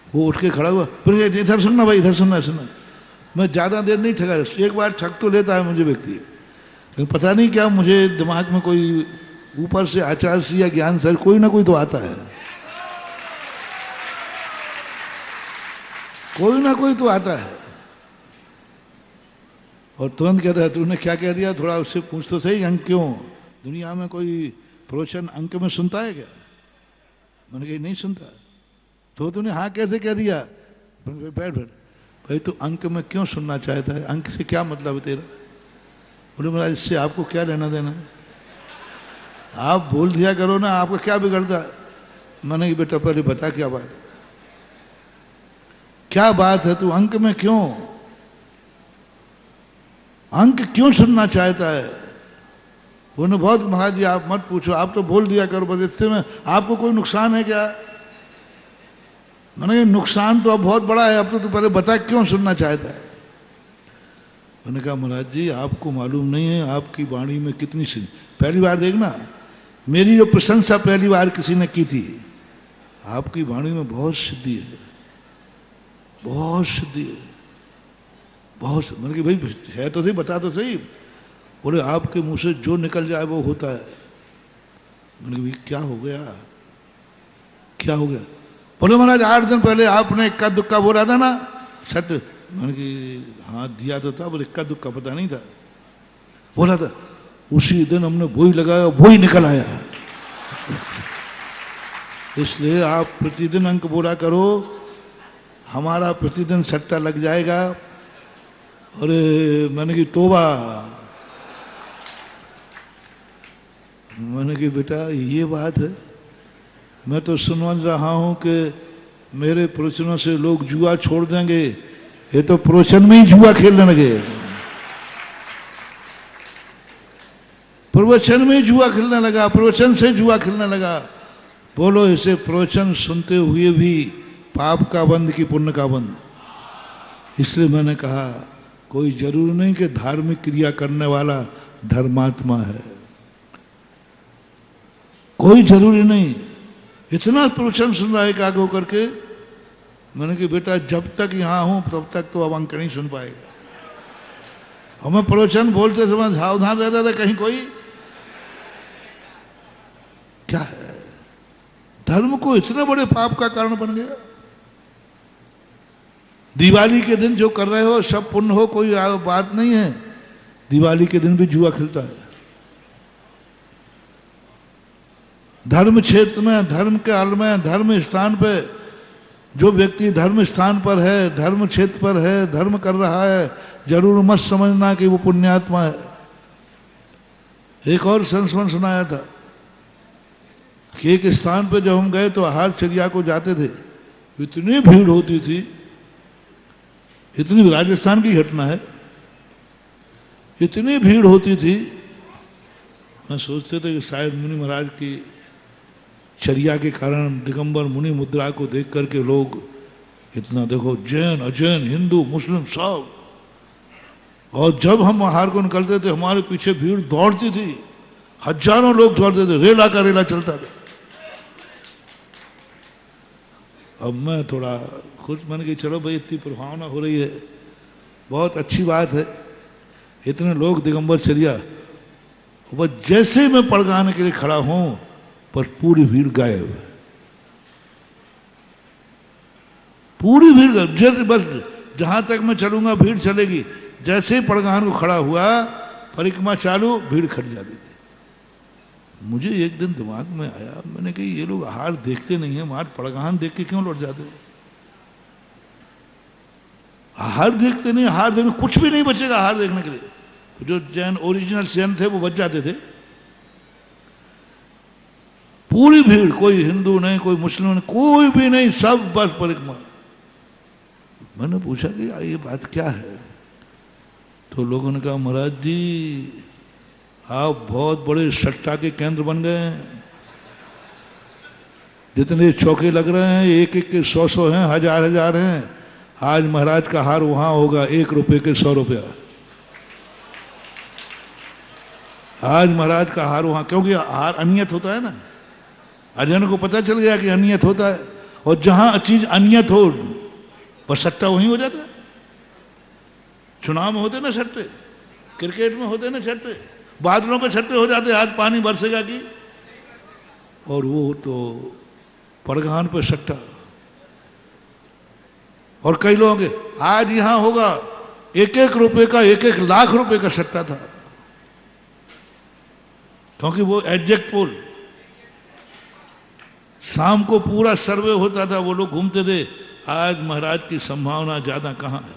वो उठ के खड़ा हुआ, फिर इधर सुनना भाई, इधर सुनना सुनना। मैं ज्यादा देर नहीं ठगा, एक बार ठग तो लेता है मुझे व्यक्ति, लेकिन पता नहीं क्या मुझे दिमाग में कोई ऊपर से आचार से या ज्ञान से कोई ना कोई तो आता है, कोई ना कोई तो आता है। और तुरंत कहता है तूने क्या कह दिया, थोड़ा उससे पूछ तो सही, अंक क्यों, दुनिया में कोई प्रवचन अंक में सुनता है क्या। मैंने कहा नहीं सुनता। तो तूने हाँ कैसे कह दिया। बैठ बैठ भाई, तू अंक में क्यों सुनना चाहता है, अंक से क्या मतलब है तेरा। बोले महाराज इससे आपको क्या लेना देना है, आप बोल दिया करो ना, आपको क्या बिगड़ता है। मैंने कहा बेटा पहले बता क्या बात है, क्या बात है, तू अंक में क्यों, अंक क्यों सुनना चाहता है। उन्होंने बहुत महाराज जी आप मत पूछो, आप तो बोल दिया करो बस, इससे में आपको कोई नुकसान है क्या। मैंने कहा नुकसान तो अब बहुत बड़ा है, अब तो पहले बता क्यों सुनना चाहता है। उन्होंने कहा महाराज जी आपको मालूम नहीं है आपकी वाणी में कितनी सिद्धि, पहली बार देखना मेरी जो प्रशंसा पहली बार किसी ने की थी, आपकी वाणी में बहुत सिद्धि है, बहुत सिद्धि है, बहुत। मैंने कहा भाई है तो सही, बता तो सही। बोले आपके मुंह से जो निकल जाए वो होता है। मैंने कहा भाई क्या हो गया, क्या हो गया। बोले महाराज 8 दिन पहले आपने इक्का दुक्का बोला था ना सट। मैंने कहा हाँ दिया तो था, बोले इक्का दुक्का पता नहीं था, बोला था। उसी दिन हमने वही लगाया, वही निकल आया। इसलिए आप प्रतिदिन अंक बोला करो, हमारा प्रतिदिन सट्टा लग जाएगा। अरे मैंने की तोबा। मैंने कहा बेटा ये बात है, मैं तो समझ रहा हूं कि मेरे प्रवचनों से लोग जुआ छोड़ देंगे, ये तो प्रवचन में ही जुआ खेलने लगे, प्रवचन में ही जुआ खेलने लगा, प्रवचन से जुआ खेलने लगा। बोलो इसे प्रवचन सुनते हुए भी पाप का बंद की पुण्य का बंद। इसलिए मैंने कहा कोई जरूरी नहीं कि धार्मिक क्रिया करने वाला धर्मात्मा है, कोई जरूरी नहीं। इतना प्रवचन सुन रहा है एक आगे होकर के। मैंने कहा बेटा जब तक यहां हूं तब तक तो अब अंक नहीं सुन पाएगा। हमें प्रवचन बोलते समय सावधान रहता था कहीं कोई क्या है, धर्म को इतने बड़े पाप का कारण बन गया। दिवाली के दिन जो कर रहे हो सब पुण्य हो, कोई बात नहीं है। दिवाली के दिन भी जुआ खेलता है। धर्म क्षेत्र में, धर्म काल में, धर्म स्थान पे जो व्यक्ति धर्म स्थान पर है, धर्म क्षेत्र पर है, धर्म कर रहा है, जरूर मत समझना कि वो पुण्यात्मा है। एक और संस्मरण सुनाया था कि एक स्थान पे जब हम गए तो आहार चर्या को जाते थे, इतनी भीड़ होती थी, इतनी, राजस्थान की घटना है, इतनी भीड़ होती थी। मैं सोचते थे कि शायद मुनि महाराज की चर्या के कारण दिगंबर मुनि मुद्रा को देख करके लोग इतना, देखो जैन अजैन हिंदू मुस्लिम सब। और जब हम आहार को निकलते थे हमारे पीछे भीड़ दौड़ती थी, हजारों लोग दौड़ते थे, रेला का रेला चलता था। अब मैं थोड़ा खुश, मैंने कहा चलो भाई इतनी प्रभावना हो रही है, बहुत अच्छी बात है, इतने लोग दिगंबर चर्या। बस जैसे ही मैं पड़गाने के लिए खड़ा हूं पर पूरी भीड़ गायब, पूरी भीड़ गायब। जैसे बस जहां तक मैं चलूंगा भीड़ चलेगी, जैसे ही पड़गान को खड़ा हुआ परिक्रमा चालू, भीड़ खट जाती थी। मुझे एक दिन दिमाग में आया, मैंने कहा ये लोग आहार देखते नहीं है, मार पड़गान देख के क्यों लौट जाते हैं? आहार देखते नहीं, आहार देखने कुछ भी नहीं बचेगा आहार देखने के लिए। जो जैन ओरिजिनल जैन थे वो बच जाते थे। पूरी भीड़, कोई हिंदू नहीं, कोई मुस्लिम नहीं, कोई भी नहीं, सब बस परिक्रमा। मैंने पूछा कि ये बात क्या है? तो लोगों ने कहा महाराज जी आप बहुत बड़े सट्टा के केंद्र बन गए हैं। जितने चौके लग रहे हैं, एक एक के 100 हैं, 1000 हैं। आज महाराज का हार वहां होगा 1 रुपए के 100 रुपया। आज महाराज का हार वहां, क्योंकि हार अनियत होता है ना। अजनों को पता चल गया कि अनियत होता है, और जहां चीज अनियत हो बस सट्टा वहीं हो जाता है। चुनाव में होते ना सट्टे, क्रिकेट में होते ना सट्टे, बादलों पे सट्टे हो जाते, आज पानी बरसेगा कि, और वो तो पड़गान पे सट्टा। और कई लोगों के आज यहां होगा 1-1 रुपए का 1-1 लाख रुपए का सट्टा था, क्योंकि वो एग्जैक्ट पोल। शाम को पूरा सर्वे होता था, वो लोग घूमते थे। आज महाराज की संभावना ज्यादा कहां है?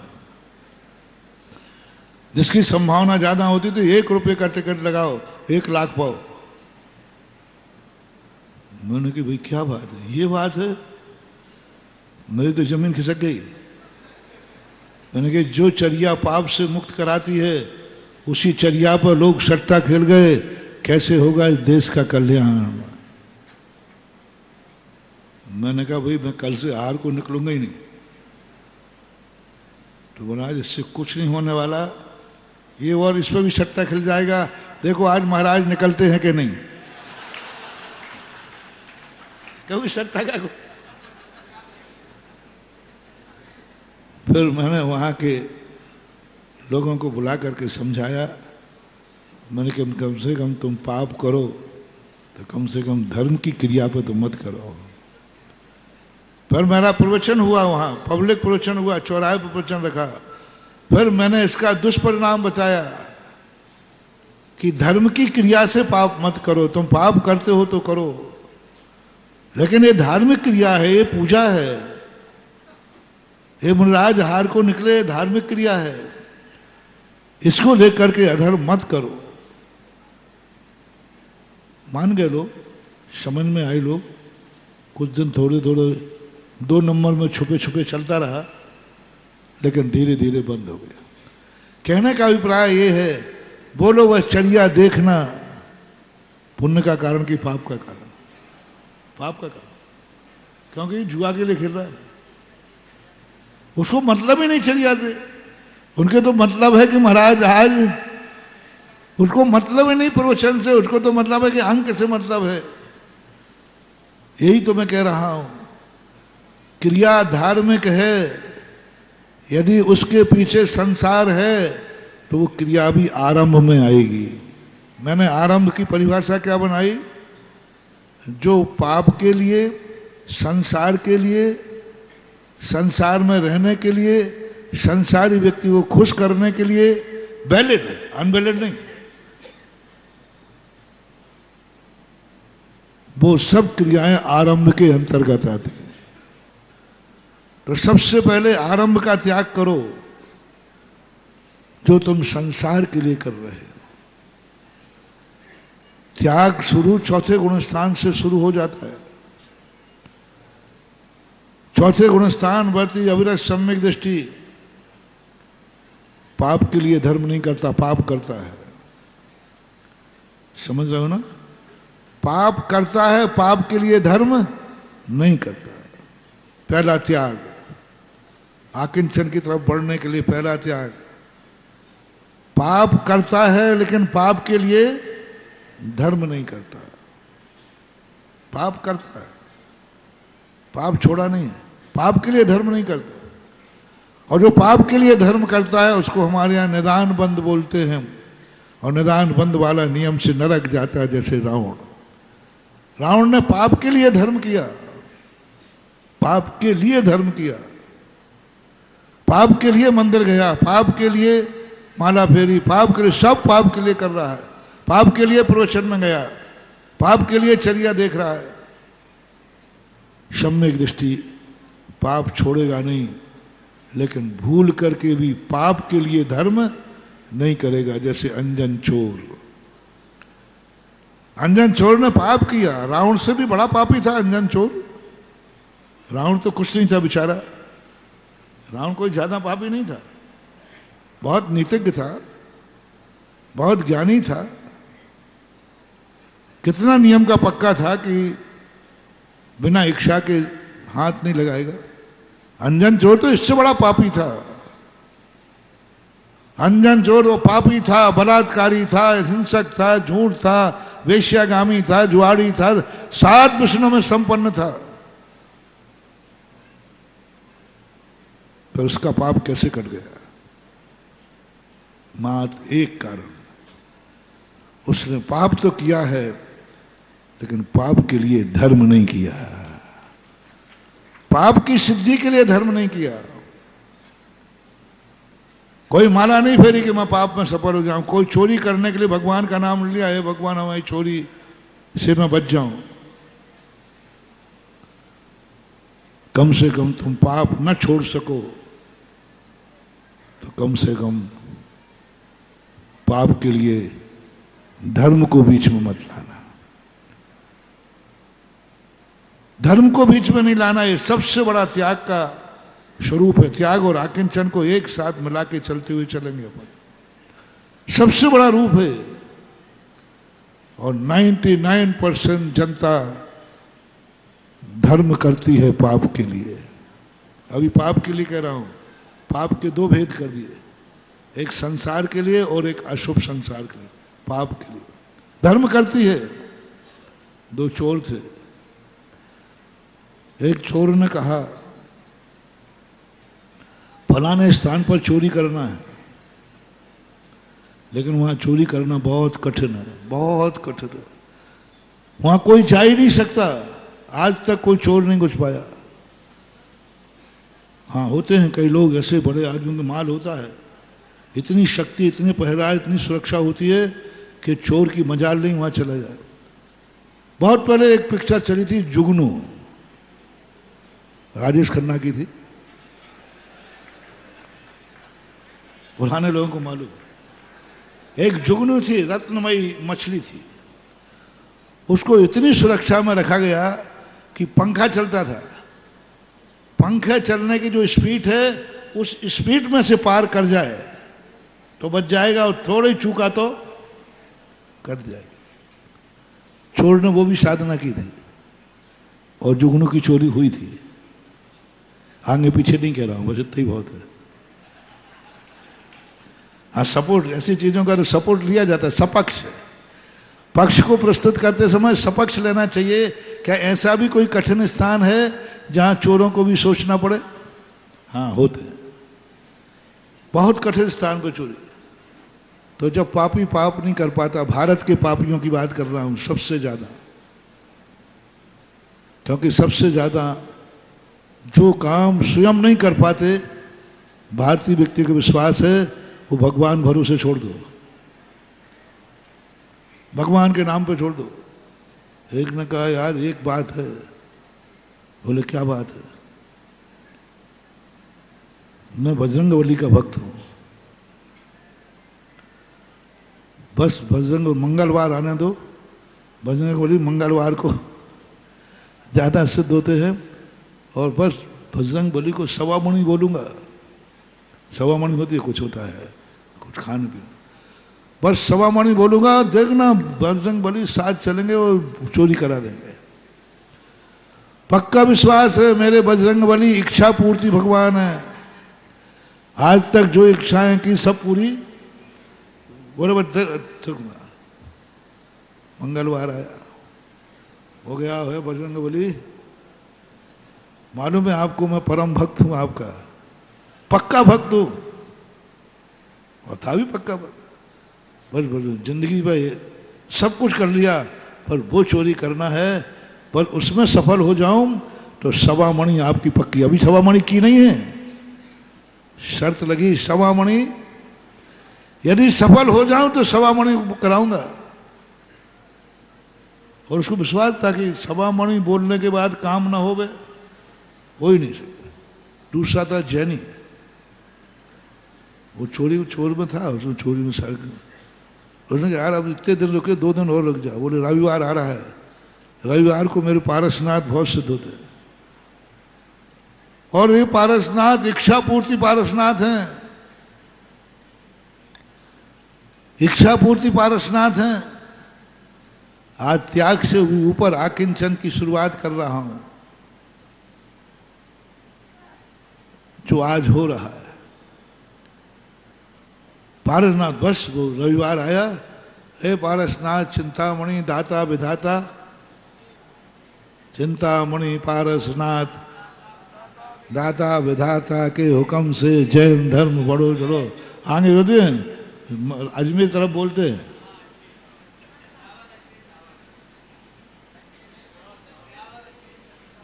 जिसकी संभावना ज्यादा होती थी 1 रुपए का टिकट लगाओ 1 लाख पाओ। मैंने कहा भाई क्या बात है? ये बात है? मेरी तो जमीन खिसक गई। मैंने कहा जो चर्या पाप से मुक्त कराती है उसी चर्या पर लोग सट्टा खेल गए, कैसे होगा इस देश का कल्याण? मैंने कहा भाई मैं कल से हार को निकलूंगा ही नहीं। तो बोला आज इससे कुछ नहीं होने वाला, ये और इस पर भी सट्टा खिल जाएगा। देखो आज महाराज निकलते हैं कि नहीं, क्योंकि सट्टा का। फिर मैंने वहां के लोगों को बुला करके समझाया। मैंने कम से कम तुम पाप करो तो कम से कम धर्म की क्रिया पे तो मत करो। फिर मेरा प्रवचन हुआ, वहां पब्लिक प्रवचन हुआ, चौराहे पर प्रवचन रखा। फिर मैंने इसका दुष्परिणाम बताया कि धर्म की क्रिया से पाप मत करो। तुम पाप करते हो तो करो, लेकिन ये धार्मिक क्रिया है, ये पूजा है। ये मुनिराज हार को निकले धार्मिक क्रिया है, इसको लेकर के अधर्म मत करो। मान गए लोग, समझ में आए लोग। कुछ दिन थोड़े 2 नंबर में छुपे छुपे चलता रहा, लेकिन धीरे धीरे बंद हो गया। कहने का अभिप्राय ये है, बोलो वह चर्या देखना पुण्य का कारण कि पाप का कारण? पाप का कारण, क्योंकि जुआ के लिए खेल रहा है। उसको मतलब ही नहीं चर्या से। उनके तो मतलब है कि महाराज आज, उसको मतलब ही नहीं प्रवचन से, उसको तो मतलब है कि अंक से मतलब है। यही तो मैं कह रहा हूं, क्रिया धार्मिक है, यदि उसके पीछे संसार है तो वो क्रिया भी आरंभ में आएगी। मैंने आरंभ की परिभाषा क्या बनाई? जो पाप के लिए, संसार के लिए, संसार में रहने के लिए, संसारी व्यक्ति को खुश करने के लिए वैलिड है, अनवैलिड नहीं। वो सब क्रियाएं आरंभ के अंतर्गत आती हैं। तो सबसे पहले आरंभ का त्याग करो, जो तुम संसार के लिए कर रहे हो। त्याग शुरू चौथे गुणस्थान से शुरू हो जाता है। चौथे गुणस्थान वर्ती अविरत सम्यक दृष्टि। पाप के लिए धर्म नहीं करता, पाप करता है। समझ रहे हो ना? पाप करता है, पाप के लिए धर्म नहीं करता। पहला त्याग, आकिंचन की तरफ बढ़ने के लिए पहला त्याग। पाप करता है लेकिन पाप के लिए धर्म नहीं करता। पाप करता है, पाप छोड़ा नहीं है, पाप के लिए धर्म नहीं करता। और जो पाप के लिए धर्म करता है उसको हमारे यहाँ निदान बंद बोलते हैं। और निदान बंद वाला नियम से नरक जाता है, जैसे रावण। रावण ने पाप के लिए धर्म किया, पाप के लिए धर्म किया, पाप के लिए मंदिर गया, पाप के लिए माला फेरी, पाप के लिए, सब पाप के लिए कर रहा है। पाप के लिए प्रवचन में गया, पाप के लिए चर्या देख रहा है। सम्यक दृष्टि, पाप छोड़ेगा नहीं, लेकिन भूल करके भी पाप के लिए धर्म नहीं करेगा। जैसे अंजन चोर, अंजन चोर ने पाप किया, रावण से भी बड़ा पापी था अंजन चोर। रावण तो कुछ नहीं था बेचारा, रावण कोई ज्यादा पापी नहीं था, बहुत नीतिज्ञ था, बहुत ज्ञानी था, कितना नियम का पक्का था कि बिना इच्छा के हाथ नहीं लगाएगा। अंजन चोर तो इससे बड़ा पापी था। अंजन चोर वो पापी था, बलात्कारी था, हिंसक था, झूठ था, वेश्यागामी था, जुआड़ी था, 7 विष्णु में संपन्न था। पर उसका पाप कैसे कट गया? मात्र एक कारण, उसने पाप तो किया है लेकिन पाप के लिए धर्म नहीं किया, पाप की सिद्धि के लिए धर्म नहीं किया। कोई माला नहीं फेरी कि मैं पाप में सफल हो जाऊं, कोई चोरी करने के लिए भगवान का नाम लिया है, भगवान हमारी चोरी से मैं बच जाऊं। कम से कम तुम पाप न छोड़ सको तो कम से कम पाप के लिए धर्म को बीच में मत लाना। धर्म को बीच में नहीं लाना, ये सबसे बड़ा त्याग का स्वरूप है। त्याग और आकिंचन को एक साथ मिला के चलते हुए चलेंगे अपन, सबसे बड़ा रूप है। और 99% जनता धर्म करती है पाप के लिए। अभी पाप के लिए कह रहा हूं, पाप के 2 भेद कर दिए, एक संसार के लिए और एक अशुभ संसार के लिए। पाप के लिए धर्म करती है। 2 चोर थे, एक चोर ने कहा फलाने स्थान पर चोरी करना है, लेकिन वहां चोरी करना बहुत कठिन है, बहुत कठिन है, वहां कोई जा ही नहीं सकता। आज तक कोई चोर नहीं घुस पाया। हाँ, होते हैं कई लोग ऐसे, बड़े आदमियों के माल होता है, इतनी शक्ति, इतनी पहरा, इतनी सुरक्षा होती है कि चोर की मजाल नहीं वहां चला जाए। बहुत पहले एक पिक्चर चली थी जुगनू, राजेश खन्ना की थी, पुराने लोगों को मालूम। एक जुगनू थी, रत्नमयी मछली थी, उसको इतनी सुरक्षा में रखा गया कि पंखा चलता था, पंखे चलने की जो स्पीड है उस स्पीड में से पार कर जाए तो बच जाएगा, और थोड़ी चूका तो कट जाएगी। चोर ने वो भी साधना की थी और जुगनू की चोरी हुई थी। आगे पीछे नहीं कह रहा हूं, बस इतना ही बहुत है। हाँ, सपोर्ट, ऐसी चीजों का तो सपोर्ट लिया जाता है। सपक्ष, पक्ष को प्रस्तुत करते समय सपक्ष लेना चाहिए। क्या ऐसा भी कोई कठिन स्थान है जहां चोरों को भी सोचना पड़े? हाँ, होते हैं बहुत कठिन स्थान पर चोरी। तो जब पापी पाप नहीं कर पाता, भारत के पापियों की बात कर रहा हूं सबसे ज्यादा, क्योंकि सबसे ज्यादा जो काम स्वयं नहीं कर पाते, भारतीय व्यक्ति को विश्वास है वो भगवान भरोसे छोड़ दो, भगवान के नाम पे छोड़ दो। एक ने कहा यार एक बात है, बोले क्या बात है? मैं बजरंगबली का भक्त हूं, बस बजरंग मंगलवार आने दो, बजरंगबली मंगलवार को ज्यादा सिद्ध होते हैं, और बस बजरंगबली को सवामणि बोलूंगा। सवामणि होती है, कुछ होता है, कुछ खाने पीने, बस सवामणि बोलूंगा, देखना बजरंगबली साथ चलेंगे और चोरी करा देंगे। पक्का विश्वास है मेरे बजरंगबली इच्छा पूर्ति भगवान है। आज तक जो इच्छाएं की सब पूरी। बराबर मंगलवार आया, हो गया है बजरंगबली, मालूम है आपको मैं परम भक्त हूं, आपका पक्का भक्त हूं, और था भी पक्का भक्त। बस जिंदगी में सब कुछ कर लिया, पर वो चोरी करना है, पर उसमें सफल हो जाऊं तो सवामणि आपकी पक्की। अभी सवामणि की नहीं है, शर्त लगी सवामणि यदि सफल हो जाऊं तो सवा मणि कराऊंगा। और उसको विश्वास था कि सवा मणि बोलने के बाद काम ना हो ही नहीं सकता। दूसरा था जैनी, वो चोर में था, उसने चोरी में उसने कहा यार अब इतने दिन रुके, 2 दिन और रुक जाओ। बोले रविवार आ रहा है, रविवार को मेरे पारसनाथ बहुत सिद्ध होते हैं। और ये पारसनाथ इच्छा पूर्ति पारसनाथ हैं, इच्छा पूर्ति पारसनाथ हैं। आज त्याग से ऊपर आकिंचन की शुरुआत कर रहा हूं, जो आज हो रहा है। पारसनाथ बस वो रविवार आया, हे पारसनाथ चिंतामणि दाता विधाता, चिंतामणि पारसनाथ दाता विधाता के हुक्म से जैन धर्म बढ़ो जड़ो। आगे होते हैं अजमेर तरफ बोलते हैं,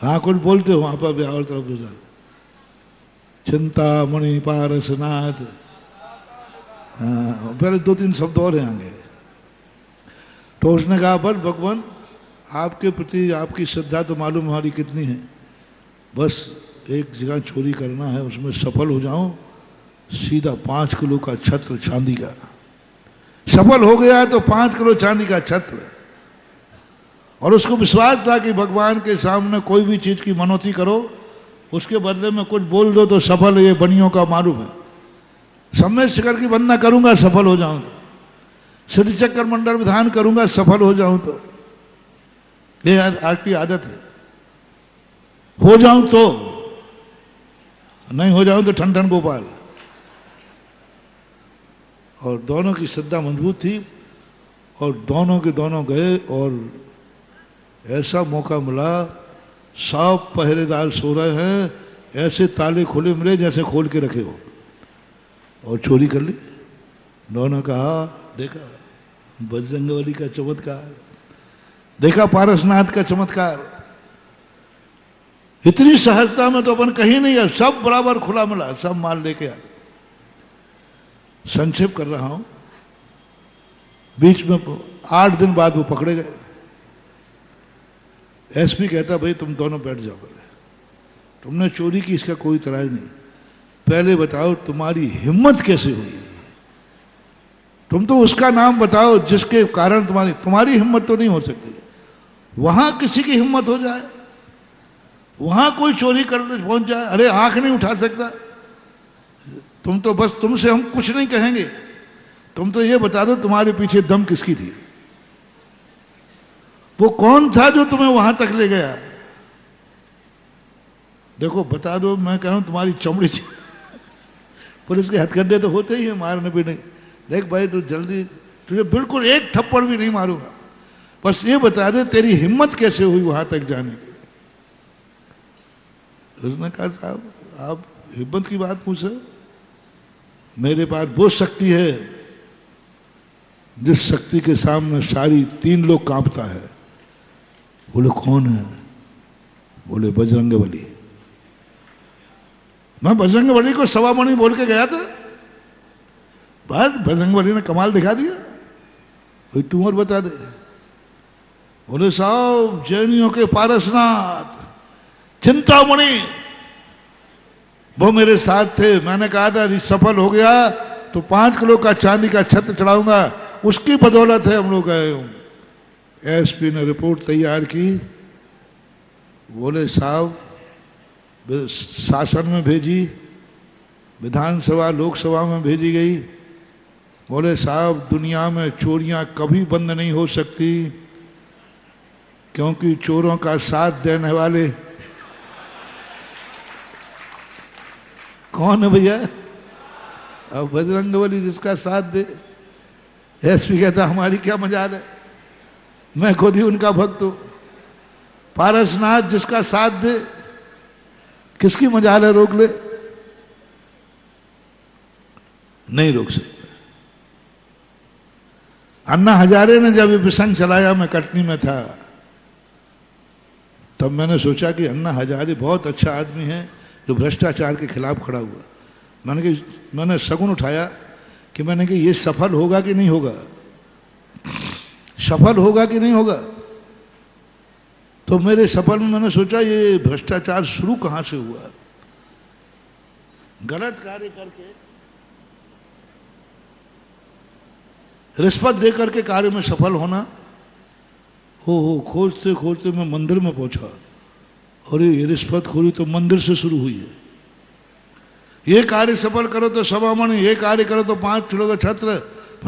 हाँ कुछ बोलते हो वहां पर ब्यावर तरफ उधर, चिंतामणि पारसनाथ। हाँ पहले 2-3 शब्द और हैं आगे। तो उसने कहा बस भगवान आपके प्रति आपकी श्रद्धा तो मालूम हमारी कितनी है, बस एक जगह चोरी करना है, उसमें सफल हो जाऊं, सीधा 5 किलो का छत्र चांदी का। सफल हो गया तो 5 किलो चांदी का छत्र। और उसको विश्वास था कि भगवान के सामने कोई भी चीज की मनौती करो, उसके बदले में कुछ बोल दो तो सफल। ये बनियों का मालूम है, सम्य शिखर की वंदना करूंगा सफल हो जाऊं तो, सिद्ध चक्र मंडल विधान करूंगा सफल हो जाऊं तो। ये आज की आदत है, हो जाऊं तो, नहीं हो जाऊं तो ठन ठन गोपाल। और दोनों की श्रद्धा मजबूत थी और दोनों के दोनों गए। और ऐसा मौका मिला, सब पहरेदार सो रहे हैं, ऐसे ताले खुले मिले जैसे खोल के रखे हो, और चोरी कर ली। दोनों कहा देखा बजरंगबली का चमत्कार, देखा पारसनाथ का चमत्कार। इतनी सहजता में तो अपन कहीं नहीं है, सब बराबर खुला मिला, सब माल लेके आ। संक्षेप कर रहा हूं, बीच में 8 दिन बाद वो पकड़े गए। एसपी कहता भाई तुम दोनों बैठ जाओ, बोले तुमने चोरी की इसका कोई इतराज नहीं, पहले बताओ तुम्हारी हिम्मत कैसे हुई। तुम तो उसका नाम बताओ जिसके कारण तुम्हारी हिम्मत तो नहीं हो सकती। वहां किसी की हिम्मत हो जाए, वहां कोई चोरी करने पहुंच जाए, अरे आंख नहीं उठा सकता। तुम तो बस, तुमसे हम कुछ नहीं कहेंगे, तुम तो ये बता दो तुम्हारे पीछे दम किसकी थी, वो कौन था जो तुम्हें वहां तक ले गया। देखो बता दो, मैं कह रहा हूं तुम्हारी चमड़ी पुलिस के हथकंडे तो होते ही है मारने पीटने। देख भाई तू जल्दी, तुझे बिल्कुल एक थप्पड़ भी नहीं मारूंगा, बस ये बता दे तेरी हिम्मत कैसे हुई वहां तक जाने की। उसने कहा साहब आप हिम्मत की बात पूछे, मेरे पास वो शक्ति है जिस शक्ति के सामने सारी 3 लोग कांपता है। बोले कौन है? बोले बजरंगबली। मैं बजरंगबली को सवा मणि बोल के गया था, बस बजरंगबली ने कमाल दिखा दिया। कोई तुम और बता दे। बोले साहब जैनियों के पारसनाथ चिंतामणि वो मेरे साथ थे, मैंने कहा था यदि सफल हो गया तो 5 किलो का चांदी का छत्र चढ़ाऊंगा, उसकी बदौलत है हम लोग गए। एसपी ने रिपोर्ट तैयार की, बोले साहब शासन में भेजी, विधानसभा लोकसभा में भेजी गई। बोले साहब दुनिया में चोरियां कभी बंद नहीं हो सकती, क्योंकि चोरों का साथ देने वाले कौन है भैया? अब बजरंगबली जिसका साथ दे। एसपी कहता हमारी क्या मजाल है, मैं खुद ही उनका भक्त हूं। पारसनाथ जिसका साथ दे, किसकी मजाल है रोक ले? नहीं रोक सकते। अन्ना हजारे ने जब ये प्रसंग चलाया, मैं कटनी में था, तब मैंने सोचा कि अन्ना हजारे बहुत अच्छा आदमी है जो भ्रष्टाचार के खिलाफ खड़ा हुआ। मैंने शगुन उठाया कि मैंने कि ये सफल होगा कि नहीं होगा, सफल होगा कि नहीं होगा। तो मेरे सफल में मैंने सोचा ये भ्रष्टाचार शुरू कहां से हुआ। गलत कार्य करके, रिश्वत दे करके कार्य में सफल होना, हो खोजते खोजते मैं मंदिर में पहुंचा और ये रिश्वत खोरी तो मंदिर से शुरू हुई है। ये कार्य सफल करो तो सभामणि, ये कार्य करो तो 5 किलो का छत्र,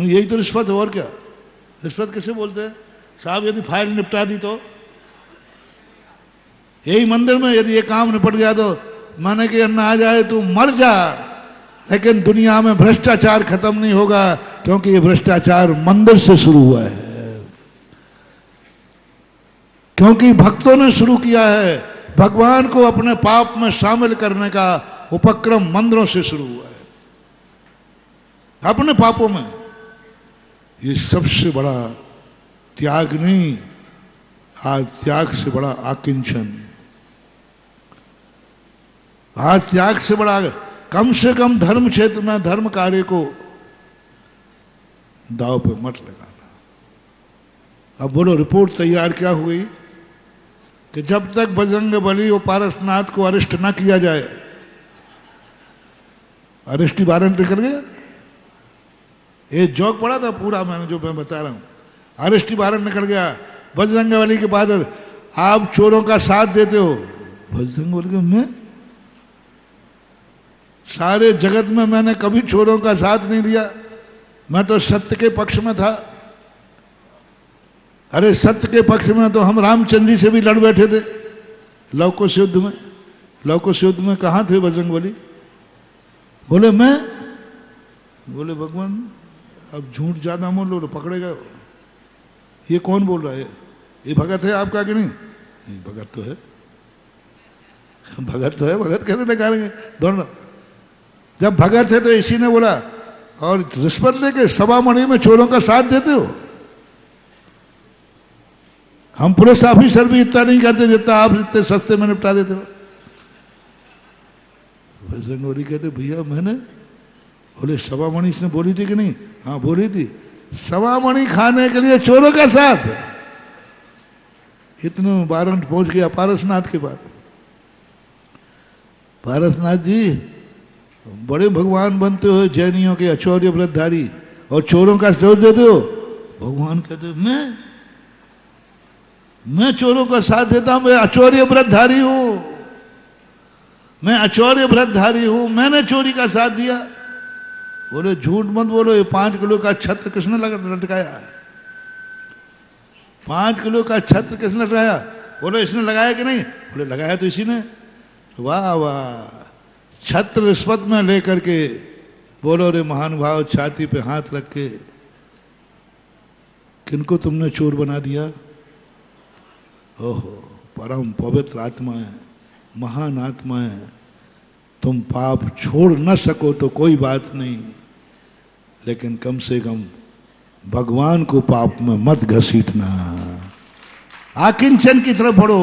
यही तो रिश्वत है और क्या। रिश्वत किसे बोलते हैं साहब? यदि फाइल निपटा दी तो यही मंदिर में यदि ये काम निपट गया तो माने कि अन्ना आ जाए तू मर जा, लेकिन दुनिया में भ्रष्टाचार खत्म नहीं होगा, क्योंकि ये भ्रष्टाचार मंदिर से शुरू हुआ है, क्योंकि भक्तों ने शुरू किया है। भगवान को अपने पाप में शामिल करने का उपक्रम मंदिरों से शुरू हुआ है, अपने पापों में। ये सबसे बड़ा त्याग नहीं, आज त्याग से बड़ा आकिंचन, आज त्याग से बड़ा, कम से कम धर्म क्षेत्र में धर्म कार्य को दाव पे मत लगाना। अब बोलो रिपोर्ट तैयार क्या हुई कि जब तक बजरंग बली और पारसनाथ को अरेस्ट ना किया जाए, अरेस्टी वारंट निकल गया। ये जोक पड़ा था पूरा मैंने जो मैं बता रहा हूं, अरेस्टी वारंट निकल गया। बजरंग बली के बाद आप चोरों का साथ देते हो। बजरंग बली के मैं सारे जगत में मैंने कभी चोरों का साथ नहीं दिया, मैं तो सत्य के पक्ष में था। अरे सत्य के पक्ष में तो हम रामचंद्र जी से भी लड़ बैठे थे लवकुश युद्ध में। लवकुश युद्ध में कहां थे बजरंग बली? बोले मैं, बोले भगवान अब झूठ ज्यादा बोल लो तो पकड़ेगा। ये कौन बोल रहा है? ये भगत है आपका कि नहीं? नहीं भगत तो है, भगत तो है, भगत कैसे निकालेंगे दोनों? जब भगत है तो इसी ने बोला, और रिश्वत लेके सभामणि में चोरों का साथ देते हो। हम पुलिस ऑफिसर भी इतना नहीं करते जितना आप इतने सस्ते में निपटा देते हो। बजरंग बली कहते भैया मैंने, बोले सभामणि इसने बोली थी कि नहीं? हाँ बोली थी। सभामणि खाने के लिए चोरों का साथ, इतने वारंट पहुंच गया पारसनाथ के बाद। पारसनाथ जी बड़े भगवान बनते हो, जैनियों के अचौर्य व्रतधारी, और चोरों का साथ देते हो। भगवान कहते मैं चोरों का साथ देता हूं, मैं अचौर्य व्रतधारी हूं, मैं अचौर्य व्रतधारी हूं, मैंने चोरी का साथ दिया। बोले झूठ मत बोलो, ये 5 किलो का छत्र किसने लटकाया? 5 किलो का छत्र किसने लगाया? बोले इसने लगाया कि नहीं? बोले लगाया तो इसी ने। वाह वाह, छत्र रिश्वत में लेकर के, बोलो रे महानुभाव छाती पे हाथ रख के, किनको तुमने चोर बना दिया? ओहो परम पवित्र आत्मा है, महान आत्मा है। तुम पाप छोड़ न सको तो कोई बात नहीं, लेकिन कम से कम भगवान को पाप में मत घसीटना। आकिंचन की तरफ बढ़ो।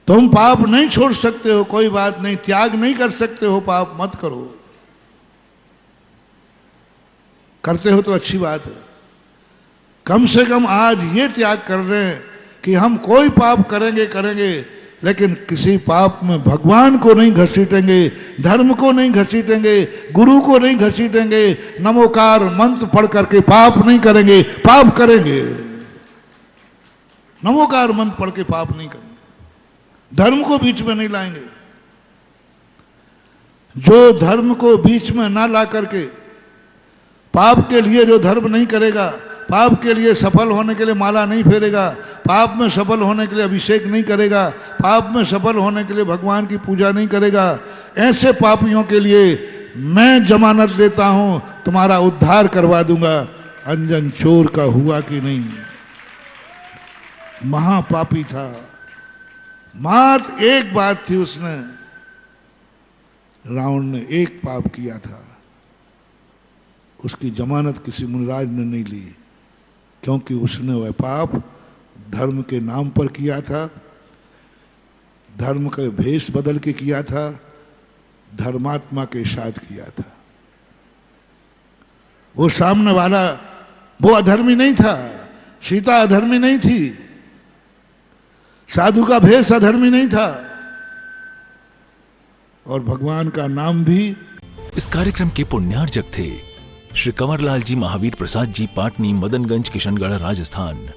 तुम पाप नहीं छोड़ सकते हो, कोई बात नहीं, त्याग नहीं कर सकते हो, पाप मत करो। करते हो तो अच्छी बात है। कम से कम आज ये त्याग कर रहे हैं कि हम कोई पाप करेंगे, लेकिन किसी पाप में भगवान को नहीं घसीटेंगे, धर्म को नहीं घसीटेंगे, गुरु को नहीं घसीटेंगे, नमोकार मंत्र पढ़ करके पाप नहीं करेंगे। पाप करेंगे, नमोकार मंत्र पढ़ के पाप नहीं करेंगे, धर्म को बीच में नहीं लाएंगे। जो धर्म को बीच में ना ला करके पाप के लिए, जो धर्म नहीं करेगा, पाप के लिए सफल होने के लिए माला नहीं फेरेगा, पाप में सफल होने के लिए अभिषेक नहीं करेगा, पाप में सफल होने के लिए भगवान की पूजा नहीं करेगा, ऐसे पापियों के लिए मैं जमानत देता हूं, तुम्हारा उद्धार करवा दूंगा। अंजन चोर का हुआ कि नहीं? महापापी था, मात्र एक बात थी, उसने, रावण ने एक पाप किया था, उसकी जमानत किसी मुनिराज ने नहीं ली, क्योंकि उसने वह पाप धर्म के नाम पर किया था, धर्म का भेष बदल के किया था, धर्मात्मा के साथ किया था। वो सामने वाला वो अधर्मी नहीं था, सीता अधर्मी नहीं थी, साधु का भेष अधर्मी नहीं था, और भगवान का नाम भी। इस कार्यक्रम के पुण्यार्जक थे श्री कंवरलाल जी महावीर प्रसाद जी, पाटनी, मदनगंज, किशनगढ़, राजस्थान।